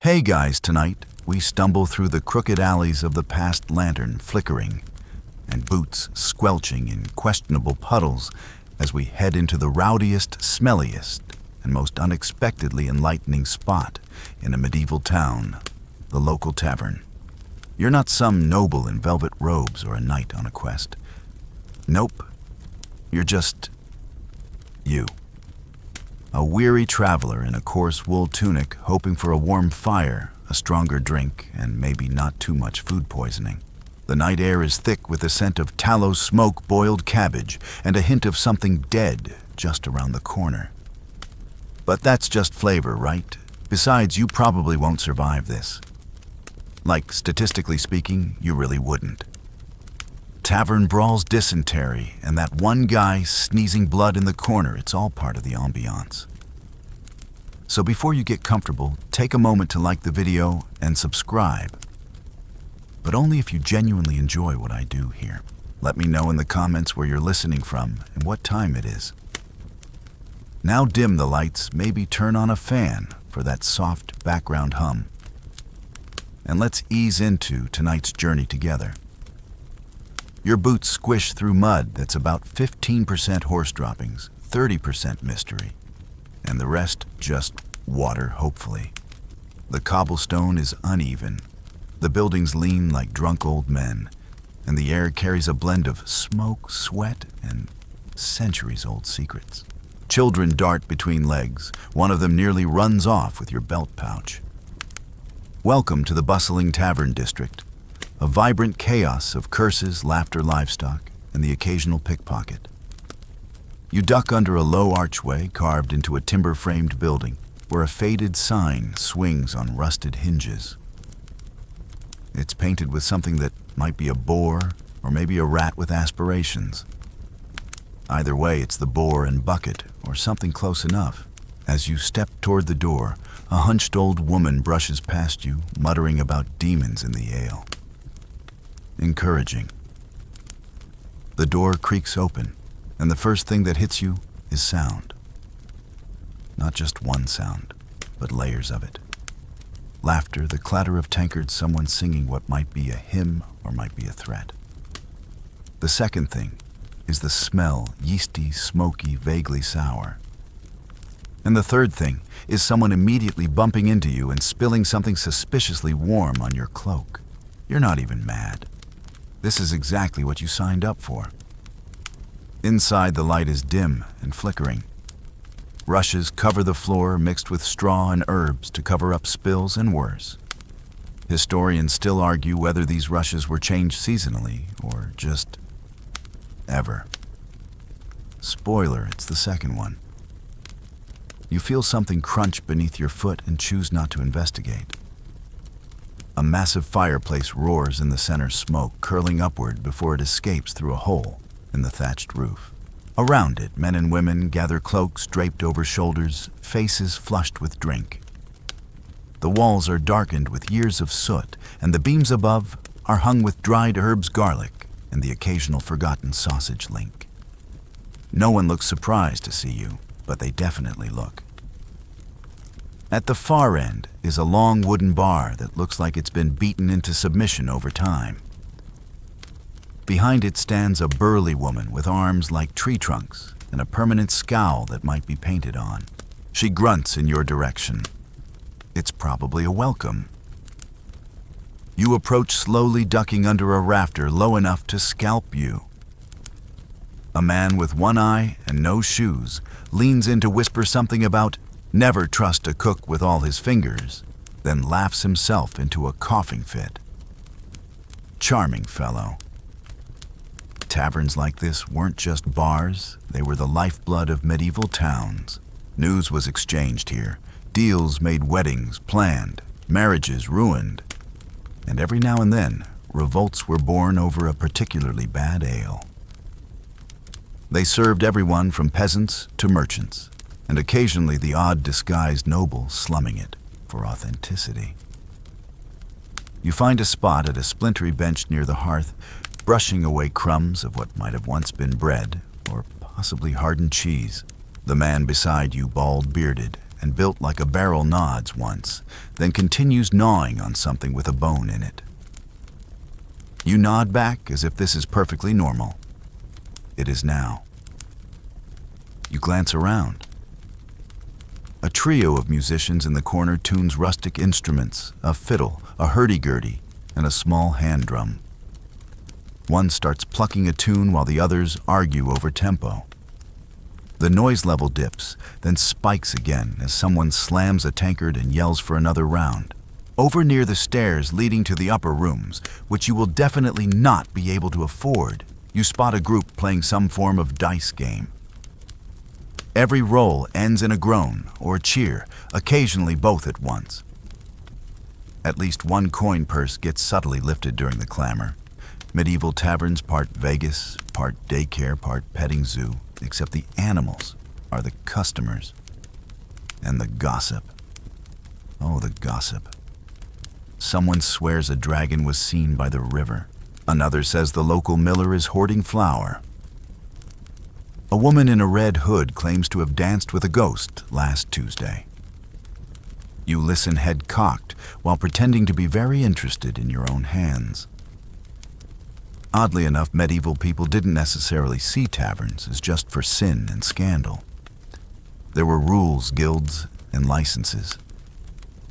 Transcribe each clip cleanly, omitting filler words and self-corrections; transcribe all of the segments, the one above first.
Hey guys, tonight we stumble through the crooked alleys of the past lantern flickering and boots squelching in questionable puddles as we head into the rowdiest, smelliest, and most unexpectedly enlightening spot in a medieval town, the local tavern. You're not some noble in velvet robes or a knight on a quest. Nope, you're just you. A weary traveler in a coarse wool tunic hoping for a warm fire, a stronger drink, and maybe not too much food poisoning. The night air is thick with the scent of tallow smoke, boiled cabbage, and a hint of something dead just around the corner. But that's just flavor, right? Besides, you probably won't survive this. Like, statistically speaking, you really wouldn't. Tavern brawls, dysentery, and that one guy sneezing blood in the corner, it's all part of the ambiance. So before you get comfortable, take a moment to like the video and subscribe. But only if you genuinely enjoy what I do here. Let me know in the comments where you're listening from and what time it is. Now dim the lights, maybe turn on a fan for that soft background hum. And let's ease into tonight's journey together. Your boots squish through mud that's about 15% horse droppings, 30% mystery, and the rest just water, hopefully. The cobblestone is uneven. The buildings lean like drunk old men, and the air carries a blend of smoke, sweat, and centuries-old secrets. Children dart between legs. One of them nearly runs off with your belt pouch. Welcome to the bustling tavern district, a vibrant chaos of curses, laughter, livestock, and the occasional pickpocket. You duck under a low archway carved into a timber-framed building where a faded sign swings on rusted hinges. It's painted with something that might be a boar or maybe a rat with aspirations. Either way, it's the boar and bucket or something close enough. As you step toward the door, a hunched old woman brushes past you, muttering about demons in the ale. Encouraging. The door creaks open, and the first thing that hits you is sound. Not just one sound, but layers of it. Laughter, the clatter of tankards, someone singing what might be a hymn or might be a threat. The second thing is the smell, yeasty, smoky, vaguely sour. And the third thing is someone immediately bumping into you and spilling something suspiciously warm on your cloak. You're not even mad. This is exactly what you signed up for. Inside, the light is dim and flickering. Rushes cover the floor mixed with straw and herbs to cover up spills and worse. Historians still argue whether these rushes were changed seasonally or just ever. Spoiler, it's the second one. You feel something crunch beneath your foot and choose not to investigate. A massive fireplace roars in the center, smoke curling upward before it escapes through a hole in the thatched roof. Around it, men and women gather, cloaks draped over shoulders, faces flushed with drink. The walls are darkened with years of soot, and the beams above are hung with dried herbs, garlic, and the occasional forgotten sausage link. No one looks surprised to see you, but they definitely look. At the far end is a long wooden bar that looks like it's been beaten into submission over time. Behind it stands a burly woman with arms like tree trunks and a permanent scowl that might be painted on. She grunts in your direction. It's probably a welcome. You approach slowly, ducking under a rafter low enough to scalp you. A man with one eye and no shoes leans in to whisper something about never trust a cook with all his fingers, then laughs himself into a coughing fit. Charming fellow. Taverns like this weren't just bars, they were the lifeblood of medieval towns. News was exchanged here, deals made, weddings planned, marriages ruined, and every now and then, revolts were born over a particularly bad ale. They served everyone from peasants to merchants, and occasionally the odd disguised noble slumming it for authenticity. You find a spot at a splintery bench near the hearth, brushing away crumbs of what might have once been bread or possibly hardened cheese. The man beside you, bald-bearded and built like a barrel nods once, then continues gnawing on something with a bone in it. You nod back as if this is perfectly normal. It is now. You glance around. A trio of musicians in the corner tunes rustic instruments, a fiddle, a hurdy-gurdy, and a small hand drum. One starts plucking a tune while the others argue over tempo. The noise level dips, then spikes again as someone slams a tankard and yells for another round. Over near the stairs leading to the upper rooms, which you will definitely not be able to afford, you spot a group playing some form of dice game. Every roll ends in a groan or a cheer, occasionally both at once. At least one coin purse gets subtly lifted during the clamor. Medieval taverns, part Vegas, part daycare, part petting zoo, except the animals are the customers. And the gossip. Oh, the gossip. Someone swears a dragon was seen by the river. Another says the local miller is hoarding flour. A woman in a red hood claims to have danced with a ghost last Tuesday. You listen head cocked while pretending to be very interested in your own hands. Oddly enough, medieval people didn't necessarily see taverns as just for sin and scandal. There were rules, guilds, and licenses.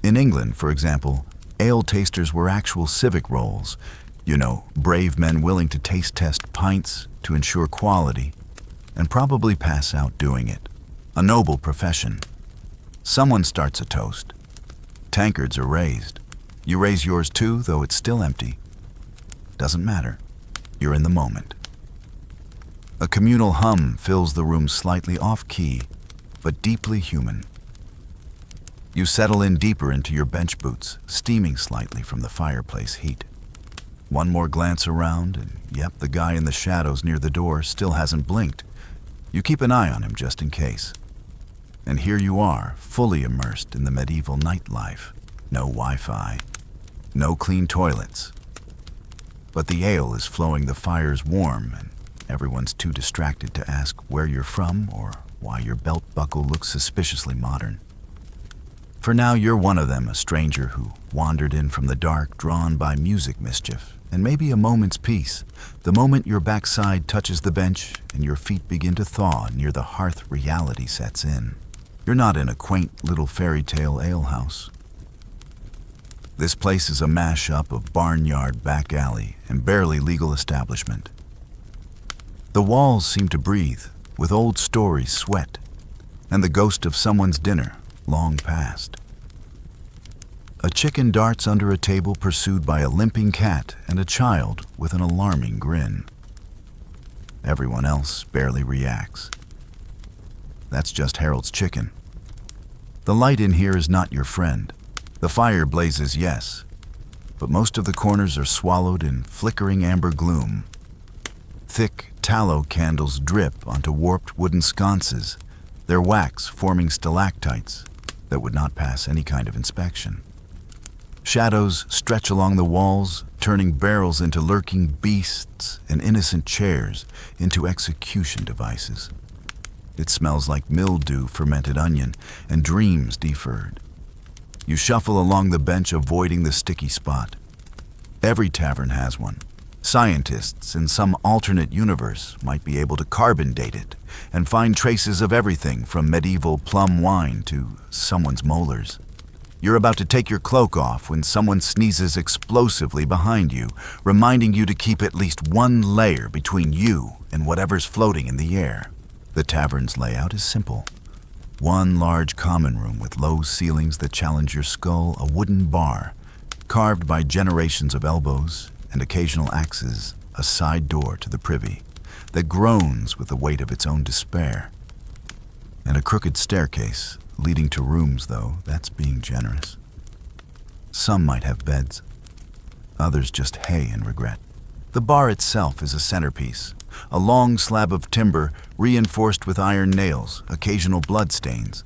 In England, for example, ale tasters were actual civic roles. You know, brave men willing to taste test pints to ensure quality, and probably pass out doing it. A noble profession. Someone starts a toast. Tankards are raised. You raise yours too, though it's still empty. Doesn't matter. You're in the moment. A communal hum fills the room, slightly off-key, but deeply human. You settle in deeper into your bench boots, steaming slightly from the fireplace heat. One more glance around, and yep, the guy in the shadows near the door still hasn't blinked. You keep an eye on him just in case. And here you are, fully immersed in the medieval nightlife. No Wi-Fi, no clean toilets. But the ale is flowing, the fire's warm, and everyone's too distracted to ask where you're from or why your belt buckle looks suspiciously modern. For now, you're one of them, a stranger who wandered in from the dark, drawn by music mischief, and maybe a moment's peace, the moment your backside touches the bench and your feet begin to thaw near the hearth, reality sets in. You're not in a quaint little fairy tale alehouse. This place is a mash-up of barnyard, back alley, and barely legal establishment. The walls seem to breathe, with old stories sweat, and the ghost of someone's dinner, long past. A chicken darts under a table pursued by a limping cat and a child with an alarming grin. Everyone else barely reacts. That's just Harold's chicken. The light in here is not your friend. The fire blazes, yes, but most of the corners are swallowed in flickering amber gloom. Thick tallow candles drip onto warped wooden sconces, their wax forming stalactites that would not pass any kind of inspection. Shadows stretch along the walls, turning barrels into lurking beasts and innocent chairs into execution devices. It smells like mildew, fermented onion, and dreams deferred. You shuffle along the bench, avoiding the sticky spot. Every tavern has one. Scientists in some alternate universe might be able to carbon date it and find traces of everything from medieval plum wine to someone's molars. You're about to take your cloak off when someone sneezes explosively behind you, reminding you to keep at least one layer between you and whatever's floating in the air. The tavern's layout is simple. One large common room with low ceilings that challenge your skull, a wooden bar, carved by generations of elbows and occasional axes, a side door to the privy that groans with the weight of its own despair, and a crooked staircase leading to rooms, though that's being generous. Some might have beds, others just hay and regret. The bar itself is a centerpiece, a long slab of timber reinforced with iron nails, occasional bloodstains,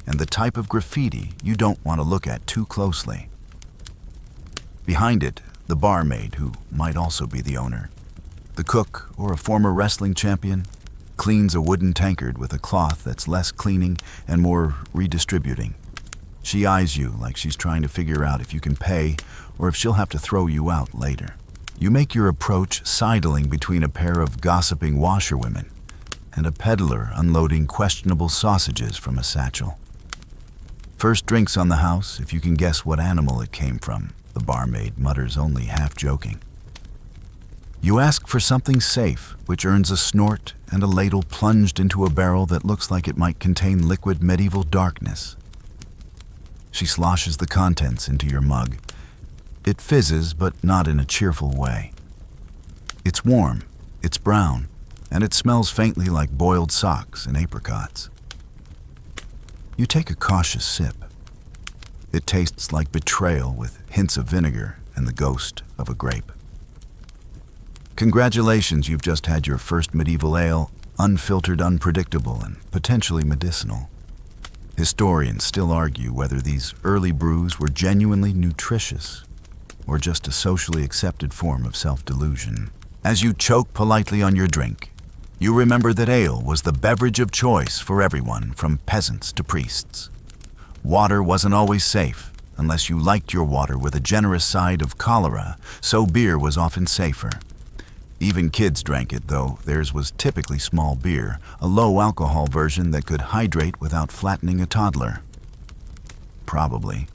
and the type of graffiti you don't want to look at too closely. Behind it, the barmaid, who might also be the owner, the cook or a former wrestling champion, cleans a wooden tankard with a cloth that's less cleaning and more redistributing. She eyes you like she's trying to figure out if you can pay or if she'll have to throw you out later. You make your approach sidling between a pair of gossiping washerwomen and a peddler unloading questionable sausages from a satchel. First drinks on the house if you can guess what animal it came from, the barmaid mutters, only half joking. You ask for something safe, which earns a snort and a ladle plunged into a barrel that looks like it might contain liquid medieval darkness. She sloshes the contents into your mug. It fizzes, but not in a cheerful way. It's warm, it's brown, and it smells faintly like boiled socks and apricots. You take a cautious sip. It tastes like betrayal with hints of vinegar and the ghost of a grape. Congratulations, you've just had your first medieval ale, unfiltered, unpredictable, and potentially medicinal. Historians still argue whether these early brews were genuinely nutritious or just a socially accepted form of self-delusion. As you choke politely on your drink, you remember that ale was the beverage of choice for everyone, from peasants to priests. Water wasn't always safe, unless you liked your water with a generous side of cholera, so beer was often safer. Even kids drank it, though theirs was typically small beer, a low-alcohol version that could hydrate without flattening a toddler. Probably.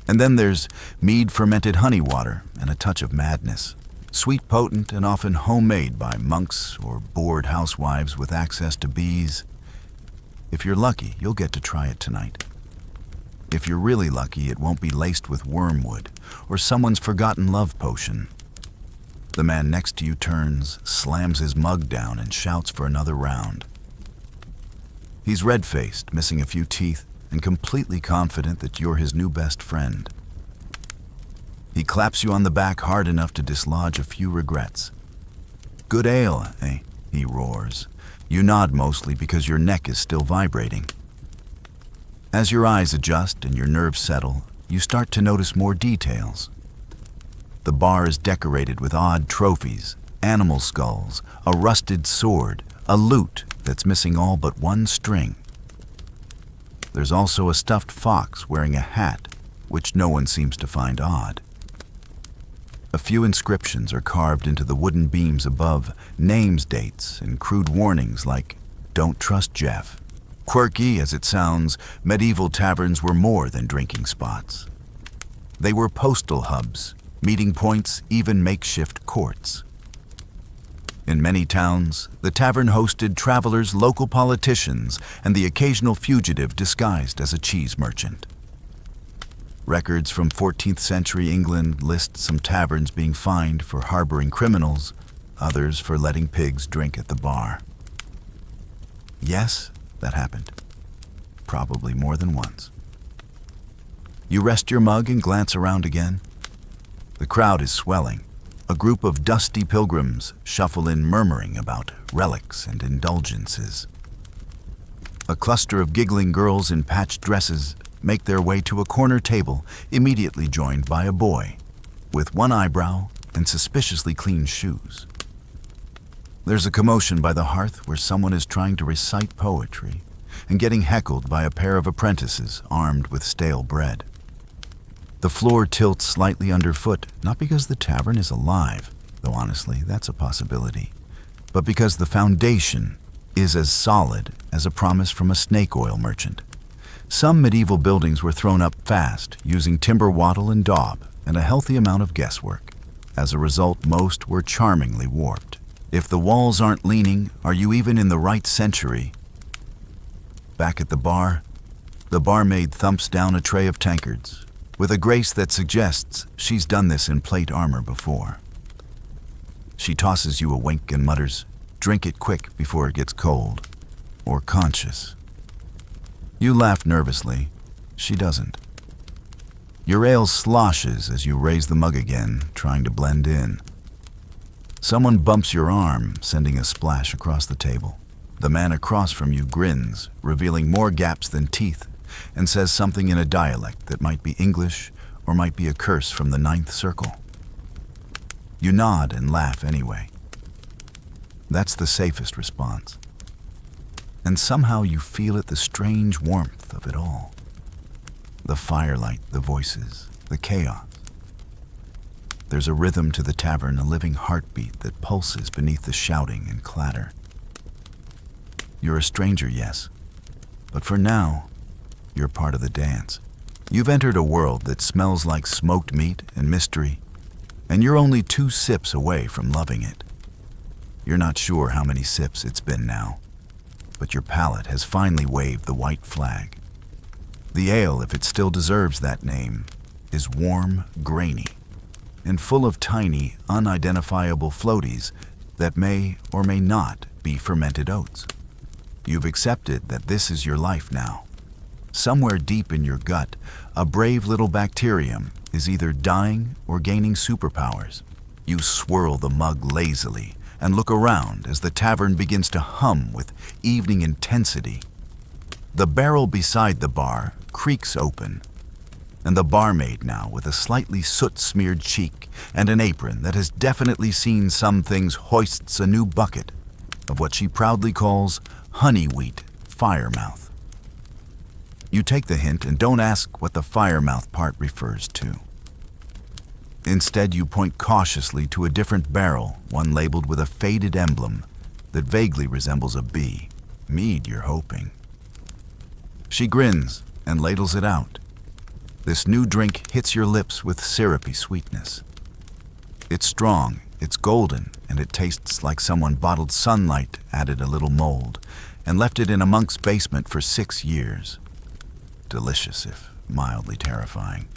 And then there's mead-fermented honey water and a touch of madness. Sweet, potent, and often homemade by monks or bored housewives with access to bees. If you're lucky, you'll get to try it tonight. If you're really lucky, it won't be laced with wormwood or someone's forgotten love potion. The man next to you turns, slams his mug down, and shouts for another round. He's red-faced, missing a few teeth, and completely confident that you're his new best friend. He claps you on the back hard enough to dislodge a few regrets. "Good ale, eh?" he roars. You nod, mostly because your neck is still vibrating. As your eyes adjust and your nerves settle, you start to notice more details. The bar is decorated with odd trophies, animal skulls, a rusted sword, a lute that's missing all but one string. There's also a stuffed fox wearing a hat, which no one seems to find odd. A few inscriptions are carved into the wooden beams above, names, dates, and crude warnings like, "Don't trust Jeff." Quirky as it sounds, medieval taverns were more than drinking spots. They were postal hubs, meeting points, even makeshift courts. In many towns, the tavern hosted travelers, local politicians, and the occasional fugitive disguised as a cheese merchant. Records from 14th century England list some taverns being fined for harboring criminals, others for letting pigs drink at the bar. Yes, that happened. Probably more than once. You rest your mug and glance around again. The crowd is swelling. A group of dusty pilgrims shuffle in, murmuring about relics and indulgences. A cluster of giggling girls in patched dresses make their way to a corner table, immediately joined by a boy with one eyebrow and suspiciously clean shoes. There's a commotion by the hearth where someone is trying to recite poetry and getting heckled by a pair of apprentices armed with stale bread. The floor tilts slightly underfoot, not because the tavern is alive, though honestly, that's a possibility, but because the foundation is as solid as a promise from a snake oil merchant. Some medieval buildings were thrown up fast, using timber wattle and daub, and a healthy amount of guesswork. As a result, most were charmingly warped. If the walls aren't leaning, are you even in the right century? Back at the bar, the barmaid thumps down a tray of tankards, with a grace that suggests she's done this in plate armor before. She tosses you a wink and mutters, "Drink it quick before it gets cold," or conscious. You laugh nervously. She doesn't. Your ale sloshes as you raise the mug again, trying to blend in. Someone bumps your arm, sending a splash across the table. The man across from you grins, revealing more gaps than teeth, and says something in a dialect that might be English or might be a curse from the ninth circle. You nod and laugh anyway. That's the safest response. And somehow you feel it, the strange warmth of it all. The firelight, the voices, the chaos. There's a rhythm to the tavern, a living heartbeat that pulses beneath the shouting and clatter. You're a stranger, yes, but for now, you're part of the dance. You've entered a world that smells like smoked meat and mystery, and you're only 2 sips away from loving it. You're not sure how many sips it's been now, but your palate has finally waved the white flag. The ale, if it still deserves that name, is warm, grainy, and full of tiny, unidentifiable floaties that may or may not be fermented oats. You've accepted that this is your life now. Somewhere deep in your gut, a brave little bacterium is either dying or gaining superpowers. You swirl the mug lazily and look around as the tavern begins to hum with evening intensity. The barrel beside the bar creaks open, and the barmaid, now with a slightly soot-smeared cheek and an apron that has definitely seen some things, hoists a new bucket of what she proudly calls honey wheat firemouth. You take the hint and don't ask what the firemouth part refers to. Instead, you point cautiously to a different barrel, one labeled with a faded emblem that vaguely resembles a bee. Mead, you're hoping. She grins and ladles it out. This new drink hits your lips with syrupy sweetness. It's strong, it's golden, and it tastes like someone bottled sunlight, added a little mold, and left it in a monk's basement for 6 years. Delicious, if mildly terrifying.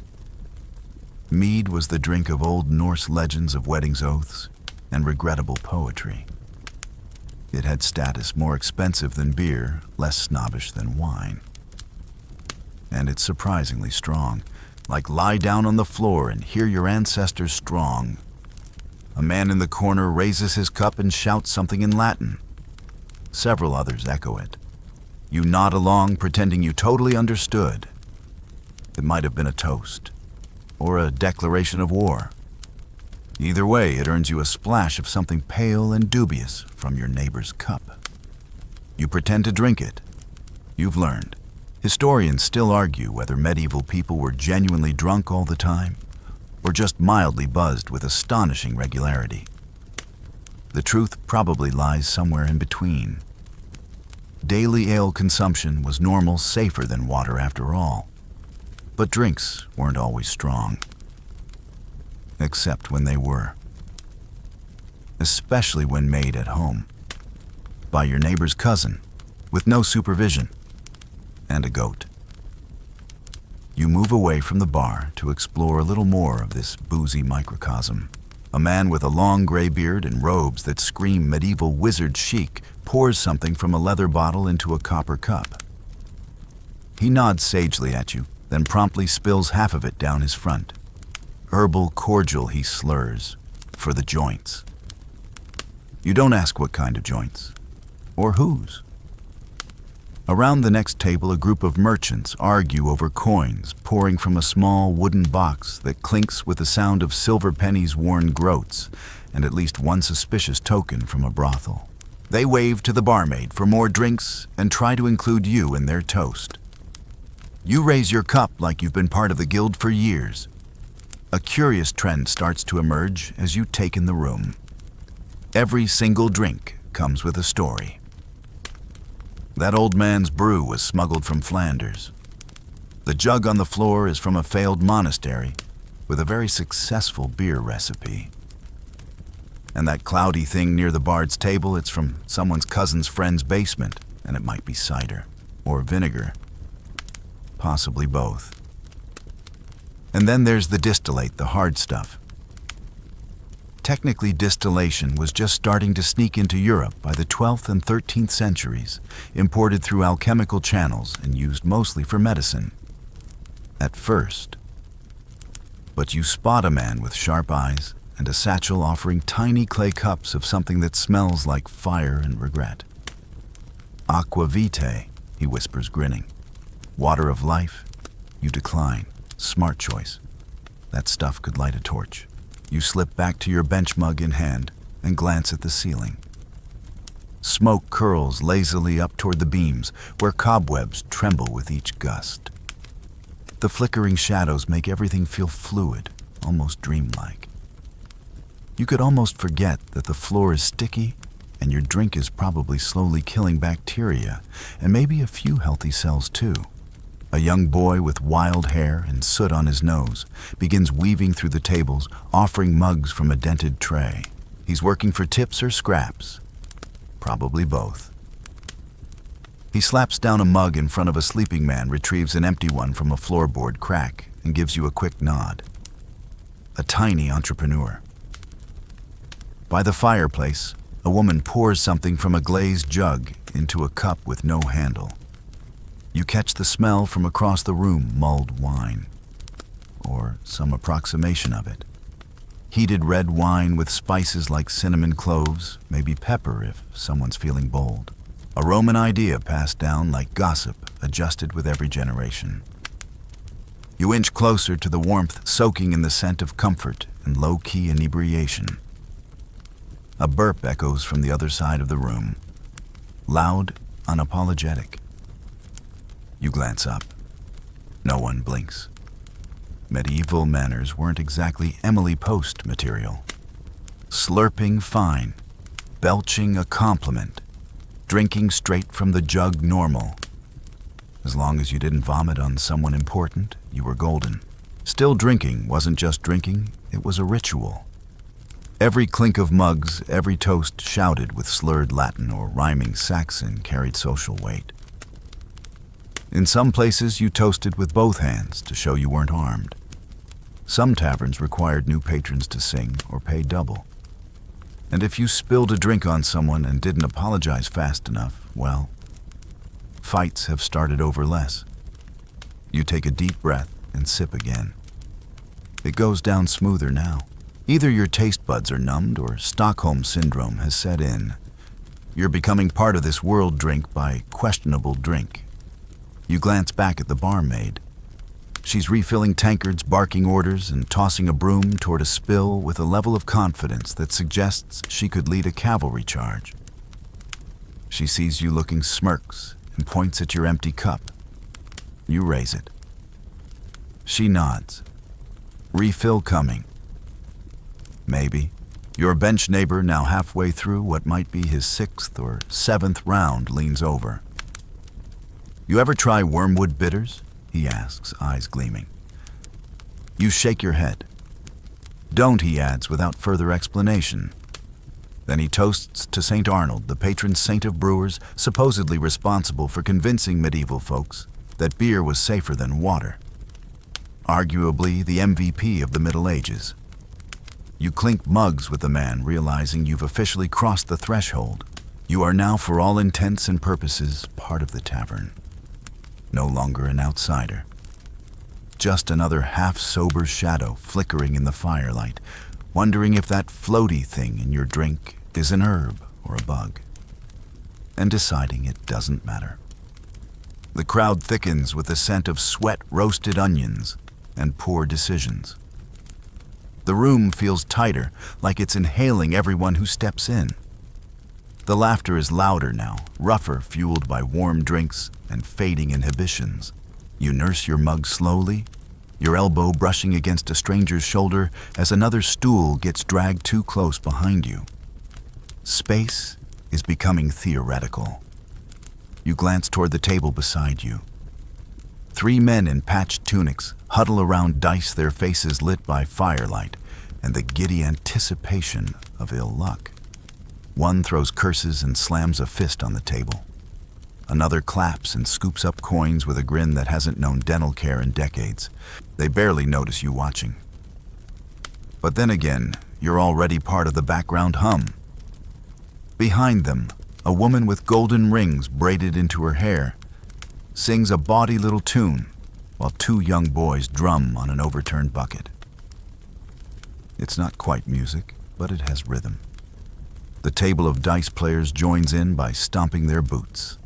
Mead was the drink of old Norse legends of weddings' oaths and regrettable poetry. It had status more expensive than beer, less snobbish than wine. And it's surprisingly strong, like lie down on the floor and hear your ancestors strong. A man in the corner raises his cup and shouts something in Latin. Several others echo it. You nod along, pretending you totally understood. It might have been a toast, or a declaration of war. Either way, it earns you a splash of something pale and dubious from your neighbor's cup. You pretend to drink it. You've learned. Historians still argue whether medieval people were genuinely drunk all the time, or just mildly buzzed with astonishing regularity. The truth probably lies somewhere in between. Daily ale consumption was normal, safer than water after all. But drinks weren't always strong. Except when they were. Especially when made at home. By your neighbor's cousin, with no supervision, and a goat. You move away from the bar to explore a little more of this boozy microcosm. A man with a long gray beard and robes that scream medieval wizard chic pours something from a leather bottle into a copper cup. He nods sagely at you, then promptly spills half of it down his front. Herbal cordial, he slurs, for the joints. You don't ask what kind of joints, or whose. Around the next table, a group of merchants argue over coins pouring from a small wooden box that clinks with the sound of silver pennies worn groats and at least one suspicious token from a brothel. They wave to the barmaid for more drinks and try to include you in their toast. You raise your cup like you've been part of the guild for years. A curious trend starts to emerge as you take in the room. Every single drink comes with a story. That old man's brew was smuggled from Flanders. The jug on the floor is from a failed monastery with a very successful beer recipe. And that cloudy thing near the bard's table, it's from someone's cousin's friend's basement, and it might be cider or vinegar, possibly both. And then there's the distillate, the hard stuff. Technically, distillation was just starting to sneak into Europe by the 12th and 13th centuries, imported through alchemical channels and used mostly for medicine. At first. But you spot a man with sharp eyes and a satchel offering tiny clay cups of something that smells like fire and regret. Aqua vitae, he whispers, grinning. Water of life? You decline. Smart choice. That stuff could light a torch. You slip back to your bench mug in hand and glance at the ceiling. Smoke curls lazily up toward the beams, where cobwebs tremble with each gust. The flickering shadows make everything feel fluid, almost dreamlike. You could almost forget that the floor is sticky and your drink is probably slowly killing bacteria and maybe a few healthy cells too. A young boy with wild hair and soot on his nose begins weaving through the tables, offering mugs from a dented tray. He's working for tips or scraps. Probably both. He slaps down a mug in front of a sleeping man, retrieves an empty one from a floorboard crack, and gives you a quick nod. A tiny entrepreneur. By the fireplace, a woman pours something from a glazed jug into a cup with no handle. You catch the smell from across the room, mulled wine, or some approximation of it. Heated red wine with spices like cinnamon cloves, maybe pepper if someone's feeling bold. A Roman idea passed down like gossip, adjusted with every generation. You inch closer to the warmth, soaking in the scent of comfort and low-key inebriation. A burp echoes from the other side of the room, loud, unapologetic. You glance up. No one blinks. Medieval manners weren't exactly Emily Post material. Slurping fine, belching a compliment, drinking straight from the jug normal. As long as you didn't vomit on someone important, you were golden. Still drinking wasn't just drinking, it was a ritual. Every clink of mugs, every toast shouted with slurred Latin or rhyming Saxon carried social weight. In some places, you toasted with both hands to show you weren't armed. Some taverns required new patrons to sing or pay double. And if you spilled a drink on someone and didn't apologize fast enough, well, fights have started over less. You take a deep breath and sip again. It goes down smoother now. Either your taste buds are numbed or Stockholm Syndrome has set in. You're becoming part of this world drink by questionable drink. You glance back at the barmaid. She's refilling tankards, barking orders, and tossing a broom toward a spill with a level of confidence that suggests she could lead a cavalry charge. She sees you looking, smirks, and points at your empty cup. You raise it. She nods. Refill coming. Maybe. Your bench neighbor, now halfway through what might be his 6th or 7th round, leans over. You ever try wormwood bitters? He asks, eyes gleaming. You shake your head. Don't, he adds without further explanation. Then he toasts to St. Arnold, the patron saint of brewers, supposedly responsible for convincing medieval folks that beer was safer than water. Arguably the MVP of the Middle Ages. You clink mugs with the man, realizing you've officially crossed the threshold. You are now, for all intents and purposes, part of the tavern. No longer an outsider. Just another half-sober shadow flickering in the firelight, wondering if that floaty thing in your drink is an herb or a bug, and deciding it doesn't matter. The crowd thickens with the scent of sweat, roasted onions, and poor decisions. The room feels tighter, like it's inhaling everyone who steps in. The laughter is louder now, rougher, fueled by warm drinks and fading inhibitions. You nurse your mug slowly, your elbow brushing against a stranger's shoulder as another stool gets dragged too close behind you. Space is becoming theoretical. You glance toward the table beside you. 3 men in patched tunics huddle around dice, their faces lit by firelight and the giddy anticipation of ill luck. One throws curses and slams a fist on the table. Another claps and scoops up coins with a grin that hasn't known dental care in decades. They barely notice you watching. But then again, you're already part of the background hum. Behind them, a woman with golden rings braided into her hair sings a bawdy little tune while 2 young boys drum on an overturned bucket. It's not quite music, but it has rhythm. The table of dice players joins in by stomping their boots.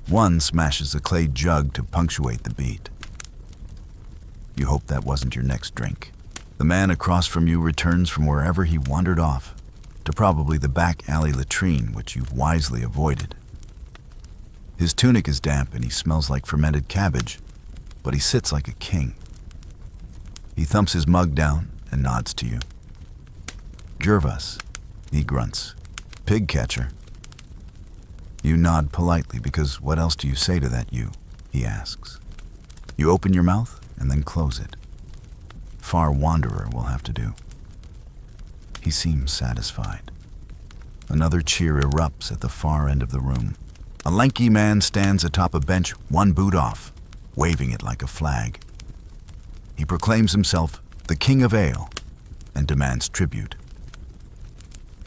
One smashes a clay jug to punctuate the beat. You hope that wasn't your next drink. The man across from you returns from wherever he wandered off, to probably the back alley latrine, which you wisely avoided. His tunic is damp and he smells like fermented cabbage, but he sits like a king. He thumps his mug down and nods to you. "Gervas," he grunts. "Pig catcher." You nod politely because what else do you say to that you? He asks. You open your mouth and then close it. Far wanderer will have to do. He seems satisfied. Another cheer erupts at the far end of the room. A lanky man stands atop a bench, one boot off, waving it like a flag. He proclaims himself the King of Ale and demands tribute.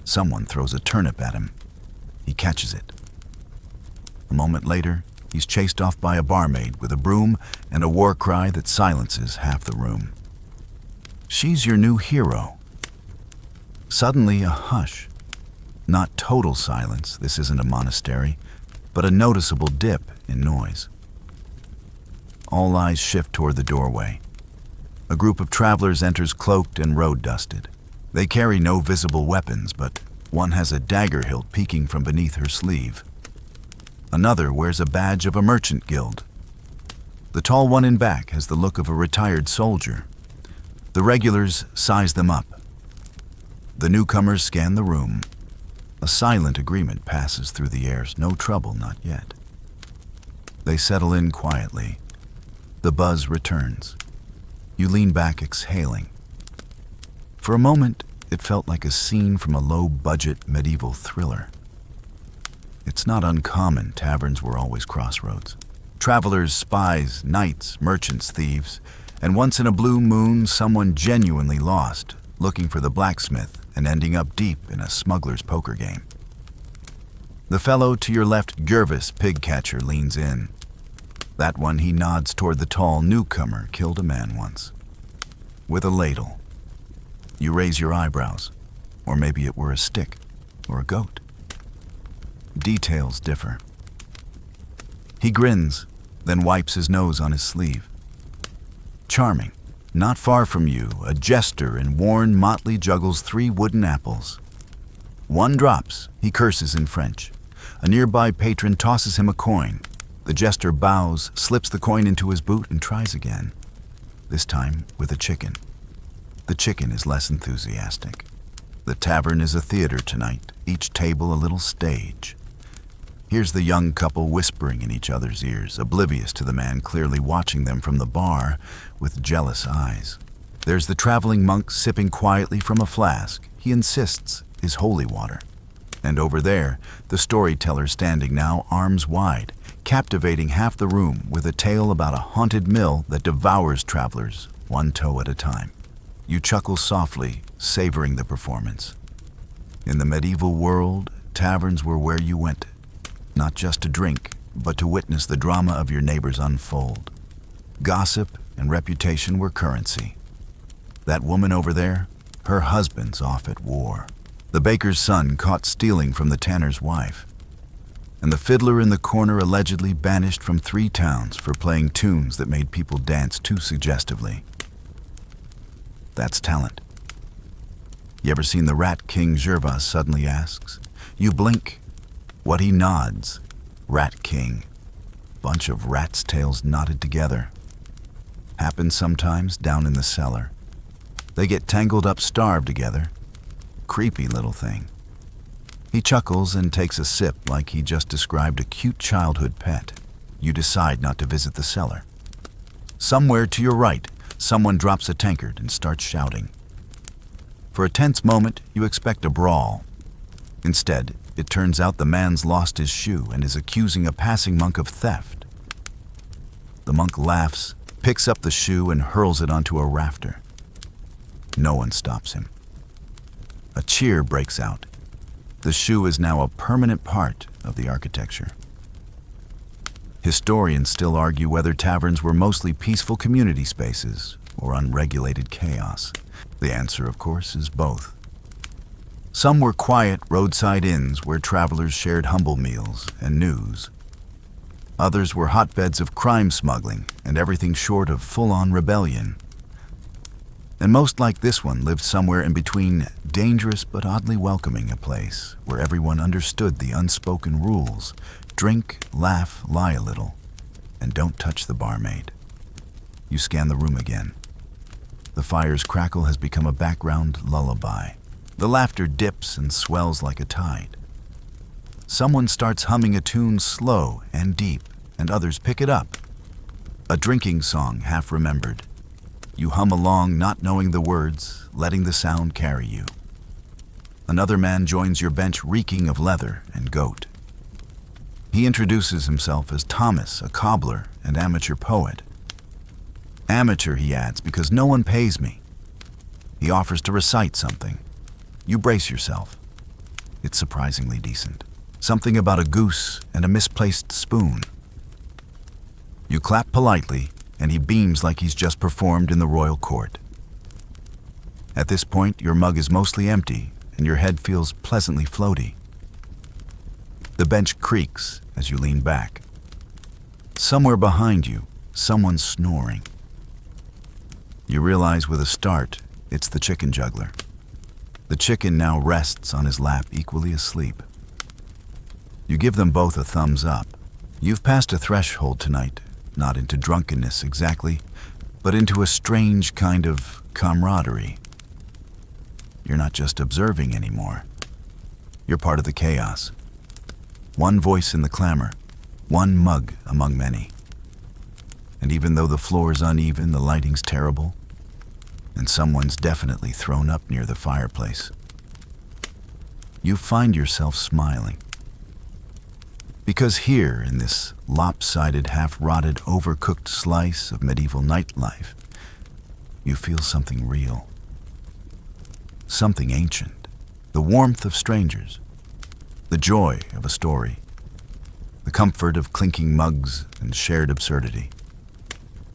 Someone throws a turnip at him. He catches it. A moment later, he's chased off by a barmaid with a broom and a war cry that silences half the room. She's your new hero. Suddenly, a hush. Not total silence, this isn't a monastery, but a noticeable dip in noise. All eyes shift toward the doorway. A group of travelers enters cloaked and road-dusted. They carry no visible weapons, but one has a dagger hilt peeking from beneath her sleeve. Another wears a badge of a merchant guild. The tall one in back has the look of a retired soldier. The regulars size them up. The newcomers scan the room. A silent agreement passes through the air. No trouble, not yet. They settle in quietly. The buzz returns. You lean back, exhaling. For a moment, it felt like a scene from a low-budget medieval thriller. It's not uncommon taverns were always crossroads. Travelers, spies, knights, merchants, thieves, and once in a blue moon, someone genuinely lost, looking for the blacksmith and ending up deep in a smuggler's poker game. The fellow to your left, Gervas, pig catcher, leans in. That one, he nods toward the tall newcomer, killed a man once. With a ladle. You raise your eyebrows, or maybe it were a stick, or a goat. Details differ. He grins, then wipes his nose on his sleeve. Charming. Not far from you, a jester in worn motley juggles 3 wooden apples. One drops, he curses in French. A nearby patron tosses him a coin. The jester bows, slips the coin into his boot, and tries again. This time with a chicken. The chicken is less enthusiastic. The tavern is a theater tonight, each table a little stage. Here's the young couple whispering in each other's ears, oblivious to the man clearly watching them from the bar with jealous eyes. There's the traveling monk sipping quietly from a flask. He insists is holy water. And over there, the storyteller standing now arms wide, captivating half the room with a tale about a haunted mill that devours travelers, one toe at a time. You chuckle softly, savoring the performance. In the medieval world, taverns were where you went, not just to drink, but to witness the drama of your neighbors unfold. Gossip and reputation were currency. That woman over there, her husband's off at war. The baker's son caught stealing from the tanner's wife. And the fiddler in the corner allegedly banished from 3 towns for playing tunes that made people dance too suggestively. That's talent. You ever seen the Rat King, Gervas suddenly asks. You blink. What he nods. Rat King. Bunch of rats' tails knotted together. Happens sometimes down in the cellar. They get tangled up starved together. Creepy little thing. He chuckles and takes a sip like he just described a cute childhood pet. You decide not to visit the cellar. Somewhere to your right, someone drops a tankard and starts shouting. For a tense moment, you expect a brawl. Instead, it turns out the man's lost his shoe and is accusing a passing monk of theft. The monk laughs, picks up the shoe, and hurls it onto a rafter. No one stops him. A cheer breaks out. The shoe is now a permanent part of the architecture. Historians still argue whether taverns were mostly peaceful community spaces or unregulated chaos. The answer, of course, is both. Some were quiet roadside inns where travelers shared humble meals and news. Others were hotbeds of crime smuggling and everything short of full-on rebellion. And most like this one lived somewhere in between dangerous but oddly welcoming a place where everyone understood the unspoken rules. Drink, laugh, lie a little, and don't touch the barmaid. You scan the room again. The fire's crackle has become a background lullaby. The laughter dips and swells like a tide. Someone starts humming a tune slow and deep, and others pick it up. A drinking song half remembered. You hum along, not knowing the words, letting the sound carry you. Another man joins your bench reeking of leather and goat. He introduces himself as Thomas, a cobbler and amateur poet. Amateur, he adds, because no one pays me. He offers to recite something. You brace yourself. It's surprisingly decent. Something about a goose and a misplaced spoon. You clap politely, and he beams like he's just performed in the royal court. At this point, your mug is mostly empty, and your head feels pleasantly floaty. The bench creaks as you lean back. Somewhere behind you, someone's snoring. You realize with a start, it's the chicken juggler. The chicken now rests on his lap, equally asleep. You give them both a thumbs up. You've passed a threshold tonight, not into drunkenness exactly, but into a strange kind of camaraderie. You're not just observing anymore. You're part of the chaos. One voice in the clamor, one mug among many. And even though the floor's uneven, the lighting's terrible, and someone's definitely thrown up near the fireplace, you find yourself smiling. Because here, in this lopsided, half-rotted, overcooked slice of medieval nightlife, you feel something real. Something ancient. The warmth of strangers. The joy of a story. The comfort of clinking mugs and shared absurdity.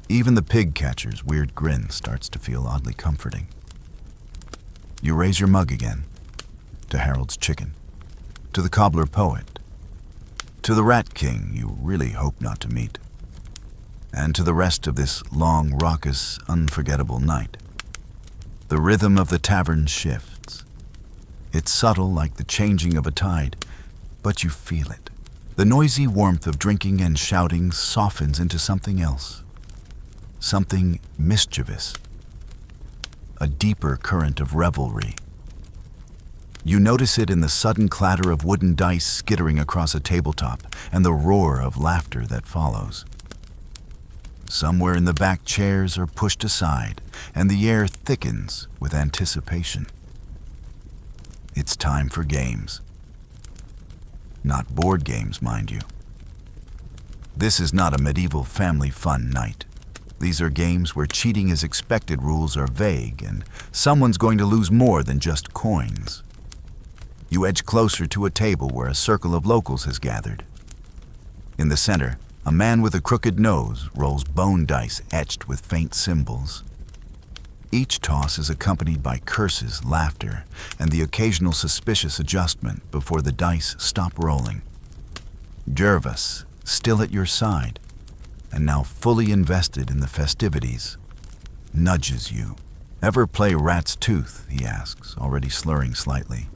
Even the pig catcher's weird grin starts to feel oddly comforting. You raise your mug again. To Harold's chicken. To the cobbler poet. To the rat king you really hope not to meet. And to the rest of this long, raucous, unforgettable night. The rhythm of the tavern shifts. It's subtle like the changing of a tide, but you feel it. The noisy warmth of drinking and shouting softens into something else. Something mischievous. A deeper current of revelry. You notice it in the sudden clatter of wooden dice skittering across a tabletop and the roar of laughter that follows. Somewhere in the back, chairs are pushed aside and the air thickens with anticipation. It's time for games. Not board games, mind you. This is not a medieval family fun night. These are games where cheating is expected, rules are vague, and someone's going to lose more than just coins. You edge closer to a table where a circle of locals has gathered. In the center, a man with a crooked nose rolls bone dice etched with faint symbols. Each toss is accompanied by curses, laughter, and the occasional suspicious adjustment before the dice stop rolling. Jervis, still at your side, and now fully invested in the festivities, nudges you. "Ever play rat's tooth?" he asks, already slurring slightly.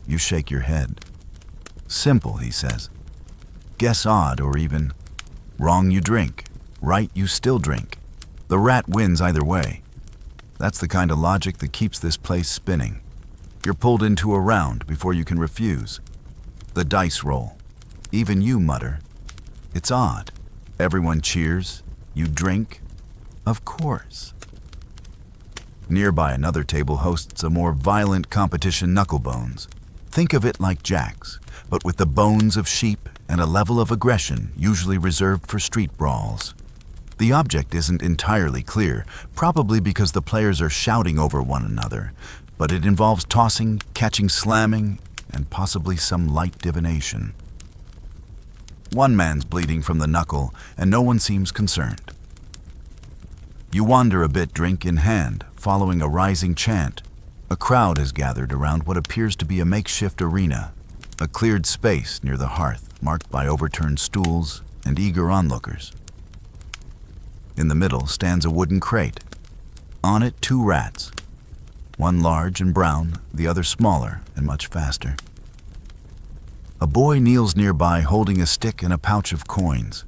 You shake your head. "Simple," he says. "Guess odd or even wrong you drink, right you still drink. The rat wins either way." That's the kind of logic that keeps this place spinning. You're pulled into a round before you can refuse. The dice roll. Even you mutter. It's odd. Everyone cheers. You drink. Of course. Nearby, another table hosts a more violent competition, knucklebones. Think of it like jacks, but with the bones of sheep and a level of aggression usually reserved for street brawls. The object isn't entirely clear, probably because the players are shouting over one another, but it involves tossing, catching, slamming, and possibly some light divination. One man's bleeding from the knuckle, and no one seems concerned. You wander a bit, drink in hand, following a rising chant. A crowd has gathered around what appears to be a makeshift arena, a cleared space near the hearth, marked by overturned stools and eager onlookers. In the middle stands a wooden crate. On it, 2 rats. One large and brown, the other smaller and much faster. A boy kneels nearby holding a stick and a pouch of coins.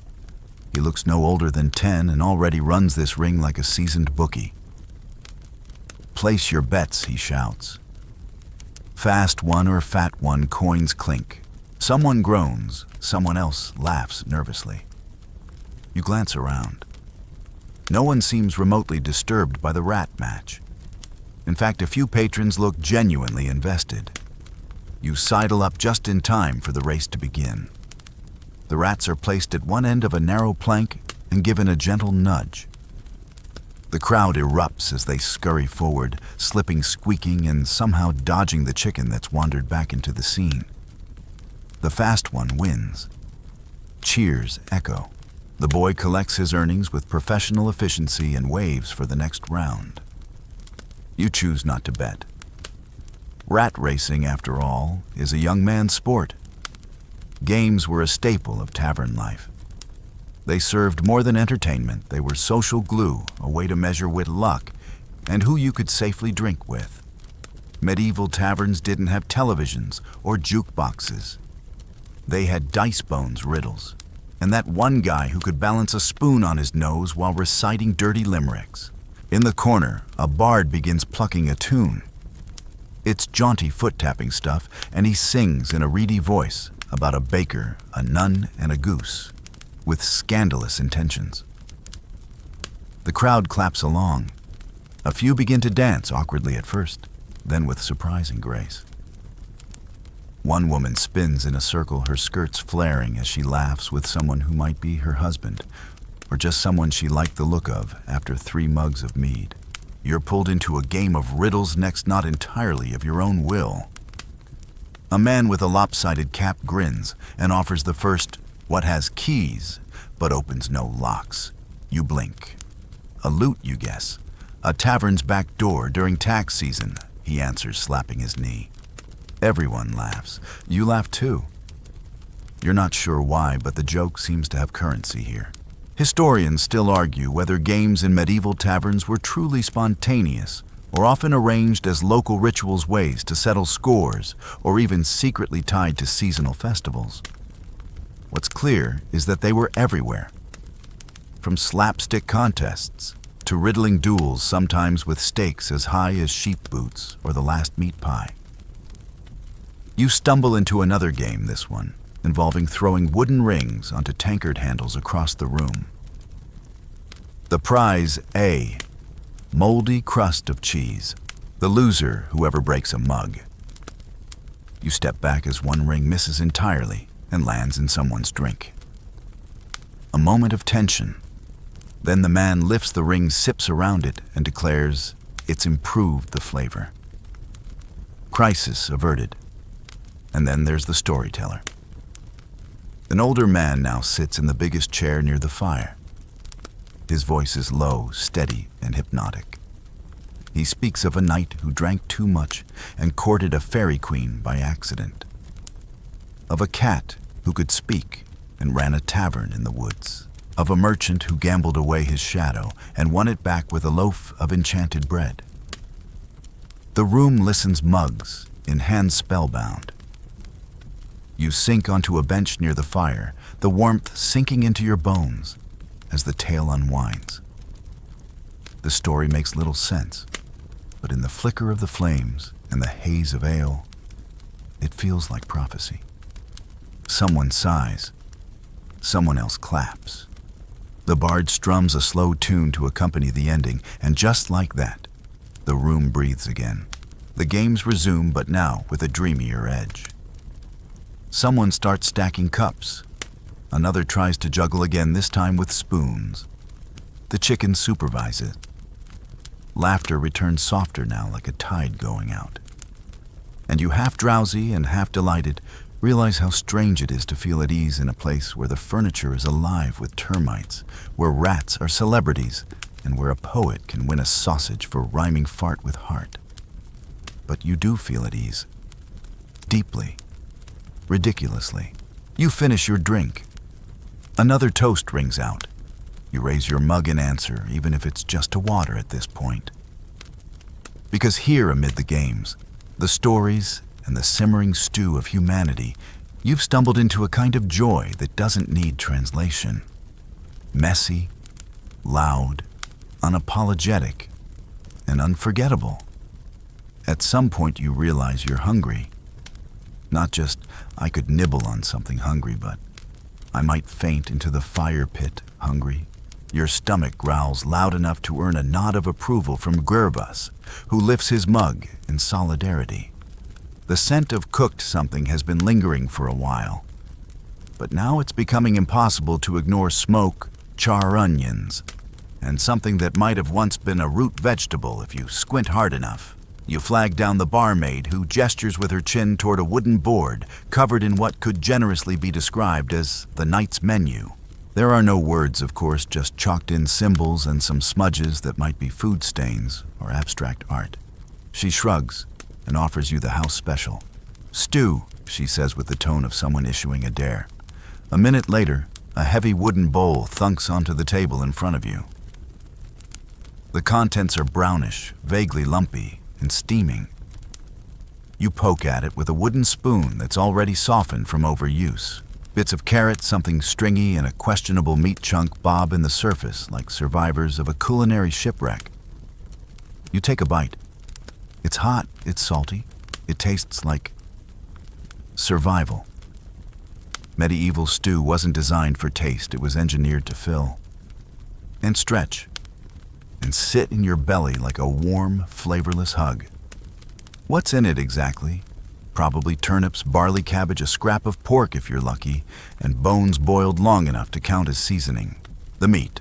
He looks no older than 10 and already runs this ring like a seasoned bookie. "Place your bets," he shouts. Fast one or fat one, coins clink. Someone groans, someone else laughs nervously. You glance around. No one seems remotely disturbed by the rat match. In fact, a few patrons look genuinely invested. You sidle up just in time for the race to begin. The rats are placed at one end of a narrow plank and given a gentle nudge. The crowd erupts as they scurry forward, slipping, squeaking, and somehow dodging the chicken that's wandered back into the scene. The fast one wins. Cheers echo. The boy collects his earnings with professional efficiency and waves for the next round. You choose not to bet. Rat racing, after all, is a young man's sport. Games were a staple of tavern life. They served more than entertainment. They were social glue, a way to measure with luck and who you could safely drink with. Medieval taverns didn't have televisions or jukeboxes. They had dice bones riddles, and that one guy who could balance a spoon on his nose while reciting dirty limericks. In the corner, a bard begins plucking a tune. It's jaunty foot-tapping stuff, and he sings in a reedy voice about a baker, a nun, and a goose, with scandalous intentions. The crowd claps along. A few begin to dance awkwardly at first, then with surprising grace. One woman spins in a circle, her skirts flaring as she laughs with someone who might be her husband, or just someone she liked the look of after 3 mugs of mead. You're pulled into a game of riddles next, not entirely of your own will. A man with a lopsided cap grins and offers the first what has keys, but opens no locks. You blink. A loot, you guess. A tavern's back door during tax season, he answers, slapping his knee. Everyone laughs. You laugh too. You're not sure why, but the joke seems to have currency here. Historians still argue whether games in medieval taverns were truly spontaneous or often arranged as local rituals, ways to settle scores, or even secretly tied to seasonal festivals. What's clear is that they were everywhere. From slapstick contests to riddling duels, sometimes with stakes as high as sheep boots or the last meat pie. You stumble into another game, this one, involving throwing wooden rings onto tankard handles across the room. The prize, A, moldy crust of cheese. The loser, whoever breaks a mug. You step back as one ring misses entirely and lands in someone's drink. A moment of tension. Then the man lifts the ring, sips around it, and declares it's improved the flavor. Crisis averted. And then there's the storyteller. An older man now sits in the biggest chair near the fire. His voice is low, steady, and hypnotic. He speaks of a knight who drank too much and courted a fairy queen by accident. Of a cat who could speak and ran a tavern in the woods. Of a merchant who gambled away his shadow and won it back with a loaf of enchanted bread. The room listens, mugs in hands spellbound. You sink onto a bench near the fire, the warmth sinking into your bones as the tale unwinds. The story makes little sense, but in the flicker of the flames and the haze of ale, it feels like prophecy. Someone sighs, someone else claps. The bard strums a slow tune to accompany the ending, and just like that, the room breathes again. The games resume, but now with a dreamier edge. Someone starts stacking cups. Another tries to juggle again, this time with spoons. The chicken supervises. Laughter returns softer now, like a tide going out. And you, half drowsy and half delighted, realize how strange it is to feel at ease in a place where the furniture is alive with termites, where rats are celebrities, and where a poet can win a sausage for rhyming fart with heart. But you do feel at ease. Deeply. Ridiculously. You finish your drink. Another toast rings out. You raise your mug in answer, even if it's just to water at this point. Because here amid the games, the stories, and the simmering stew of humanity, you've stumbled into a kind of joy that doesn't need translation. Messy, loud, unapologetic, and unforgettable. At some point you realize you're hungry. Not just, I could nibble on something hungry, but I might faint into the fire pit hungry. Your stomach growls loud enough to earn a nod of approval from Gerbus, who lifts his mug in solidarity. The scent of cooked something has been lingering for a while, but now it's becoming impossible to ignore smoke, char onions, and something that might have once been a root vegetable if you squint hard enough. You flag down the barmaid, who gestures with her chin toward a wooden board covered in what could generously be described as the night's menu. There are no words, of course, just chalked-in symbols and some smudges that might be food stains or abstract art. She shrugs and offers you the house special. Stew, she says with the tone of someone issuing a dare. A minute later, a heavy wooden bowl thunks onto the table in front of you. The contents are brownish, vaguely lumpy, and steaming. You poke at it with a wooden spoon that's already softened from overuse. Bits of carrot, something stringy, and a questionable meat chunk bob in the surface like survivors of a culinary shipwreck. You take a bite. It's hot, it's salty, it tastes like survival. Medieval stew wasn't designed for taste, it was engineered to fill. And stretch. And sit in your belly like a warm, flavorless hug. What's in it exactly? Probably turnips, barley cabbage, a scrap of pork if you're lucky, and bones boiled long enough to count as seasoning. The meat.